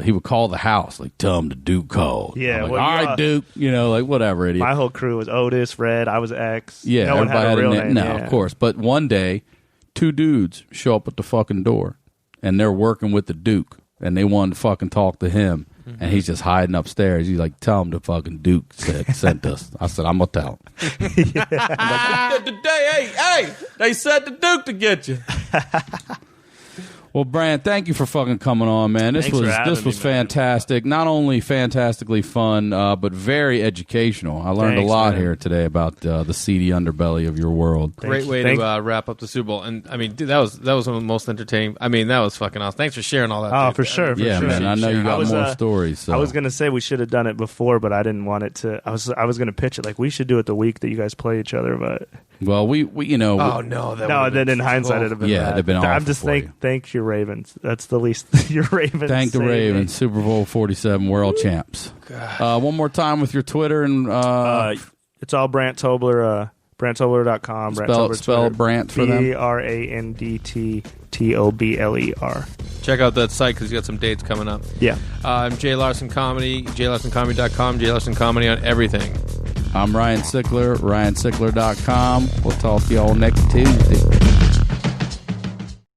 [SPEAKER 3] He would call the house, like, tell him the Duke called.
[SPEAKER 4] Yeah.
[SPEAKER 3] Like, all right, Duke. Like, whatever, idiot.
[SPEAKER 4] My whole crew was Otis, Red, I was X.
[SPEAKER 3] Yeah,
[SPEAKER 4] no one had a real name.
[SPEAKER 3] No, of course. But one day, 2 dudes show up at the fucking door, and they're working with the Duke, and they wanted to fucking talk to him, and he's just hiding upstairs. He's like, tell him the fucking Duke sent us. I said, I'm going to tell him. Hey, they sent the Duke to get you. Well, Brandt, thank you for fucking coming on, man. This was fantastic. Not only fantastically fun, but very educational. I learned a lot here today about the seedy underbelly of your world.
[SPEAKER 1] Great way to wrap up the Super Bowl. And I mean, dude, that was one of the most entertaining. I mean, that was fucking awesome. Thanks for sharing all that.
[SPEAKER 4] Oh,
[SPEAKER 1] dude.
[SPEAKER 4] for sure.
[SPEAKER 3] Yeah, man. I know you got more stories. So.
[SPEAKER 4] I was gonna say we should have done it before, but I didn't want it to. I was gonna pitch it like we should do it the week that you guys play each other, but.
[SPEAKER 3] Well, we
[SPEAKER 1] Oh no!
[SPEAKER 4] Then in hindsight, it'd have been.
[SPEAKER 3] Yeah, it'd have been awful.
[SPEAKER 4] I'm just thank your Ravens. That's the least your Ravens.
[SPEAKER 3] Thank the Ravens, Super Bowl 47 world champs. One more time with your Twitter and
[SPEAKER 4] it's all Brandt Tobler. BrandtTobler.com.
[SPEAKER 3] Spell Brandt for them.
[SPEAKER 4] BrandtTobler.
[SPEAKER 1] Check out that site because you got some dates coming up.
[SPEAKER 4] Yeah.
[SPEAKER 1] I'm Jay Larson Comedy. JayLarsonComedy.com. Jay Larson Comedy on everything.
[SPEAKER 3] I'm Ryan Sickler, RyanSickler.com. We'll talk to y'all next Tuesday.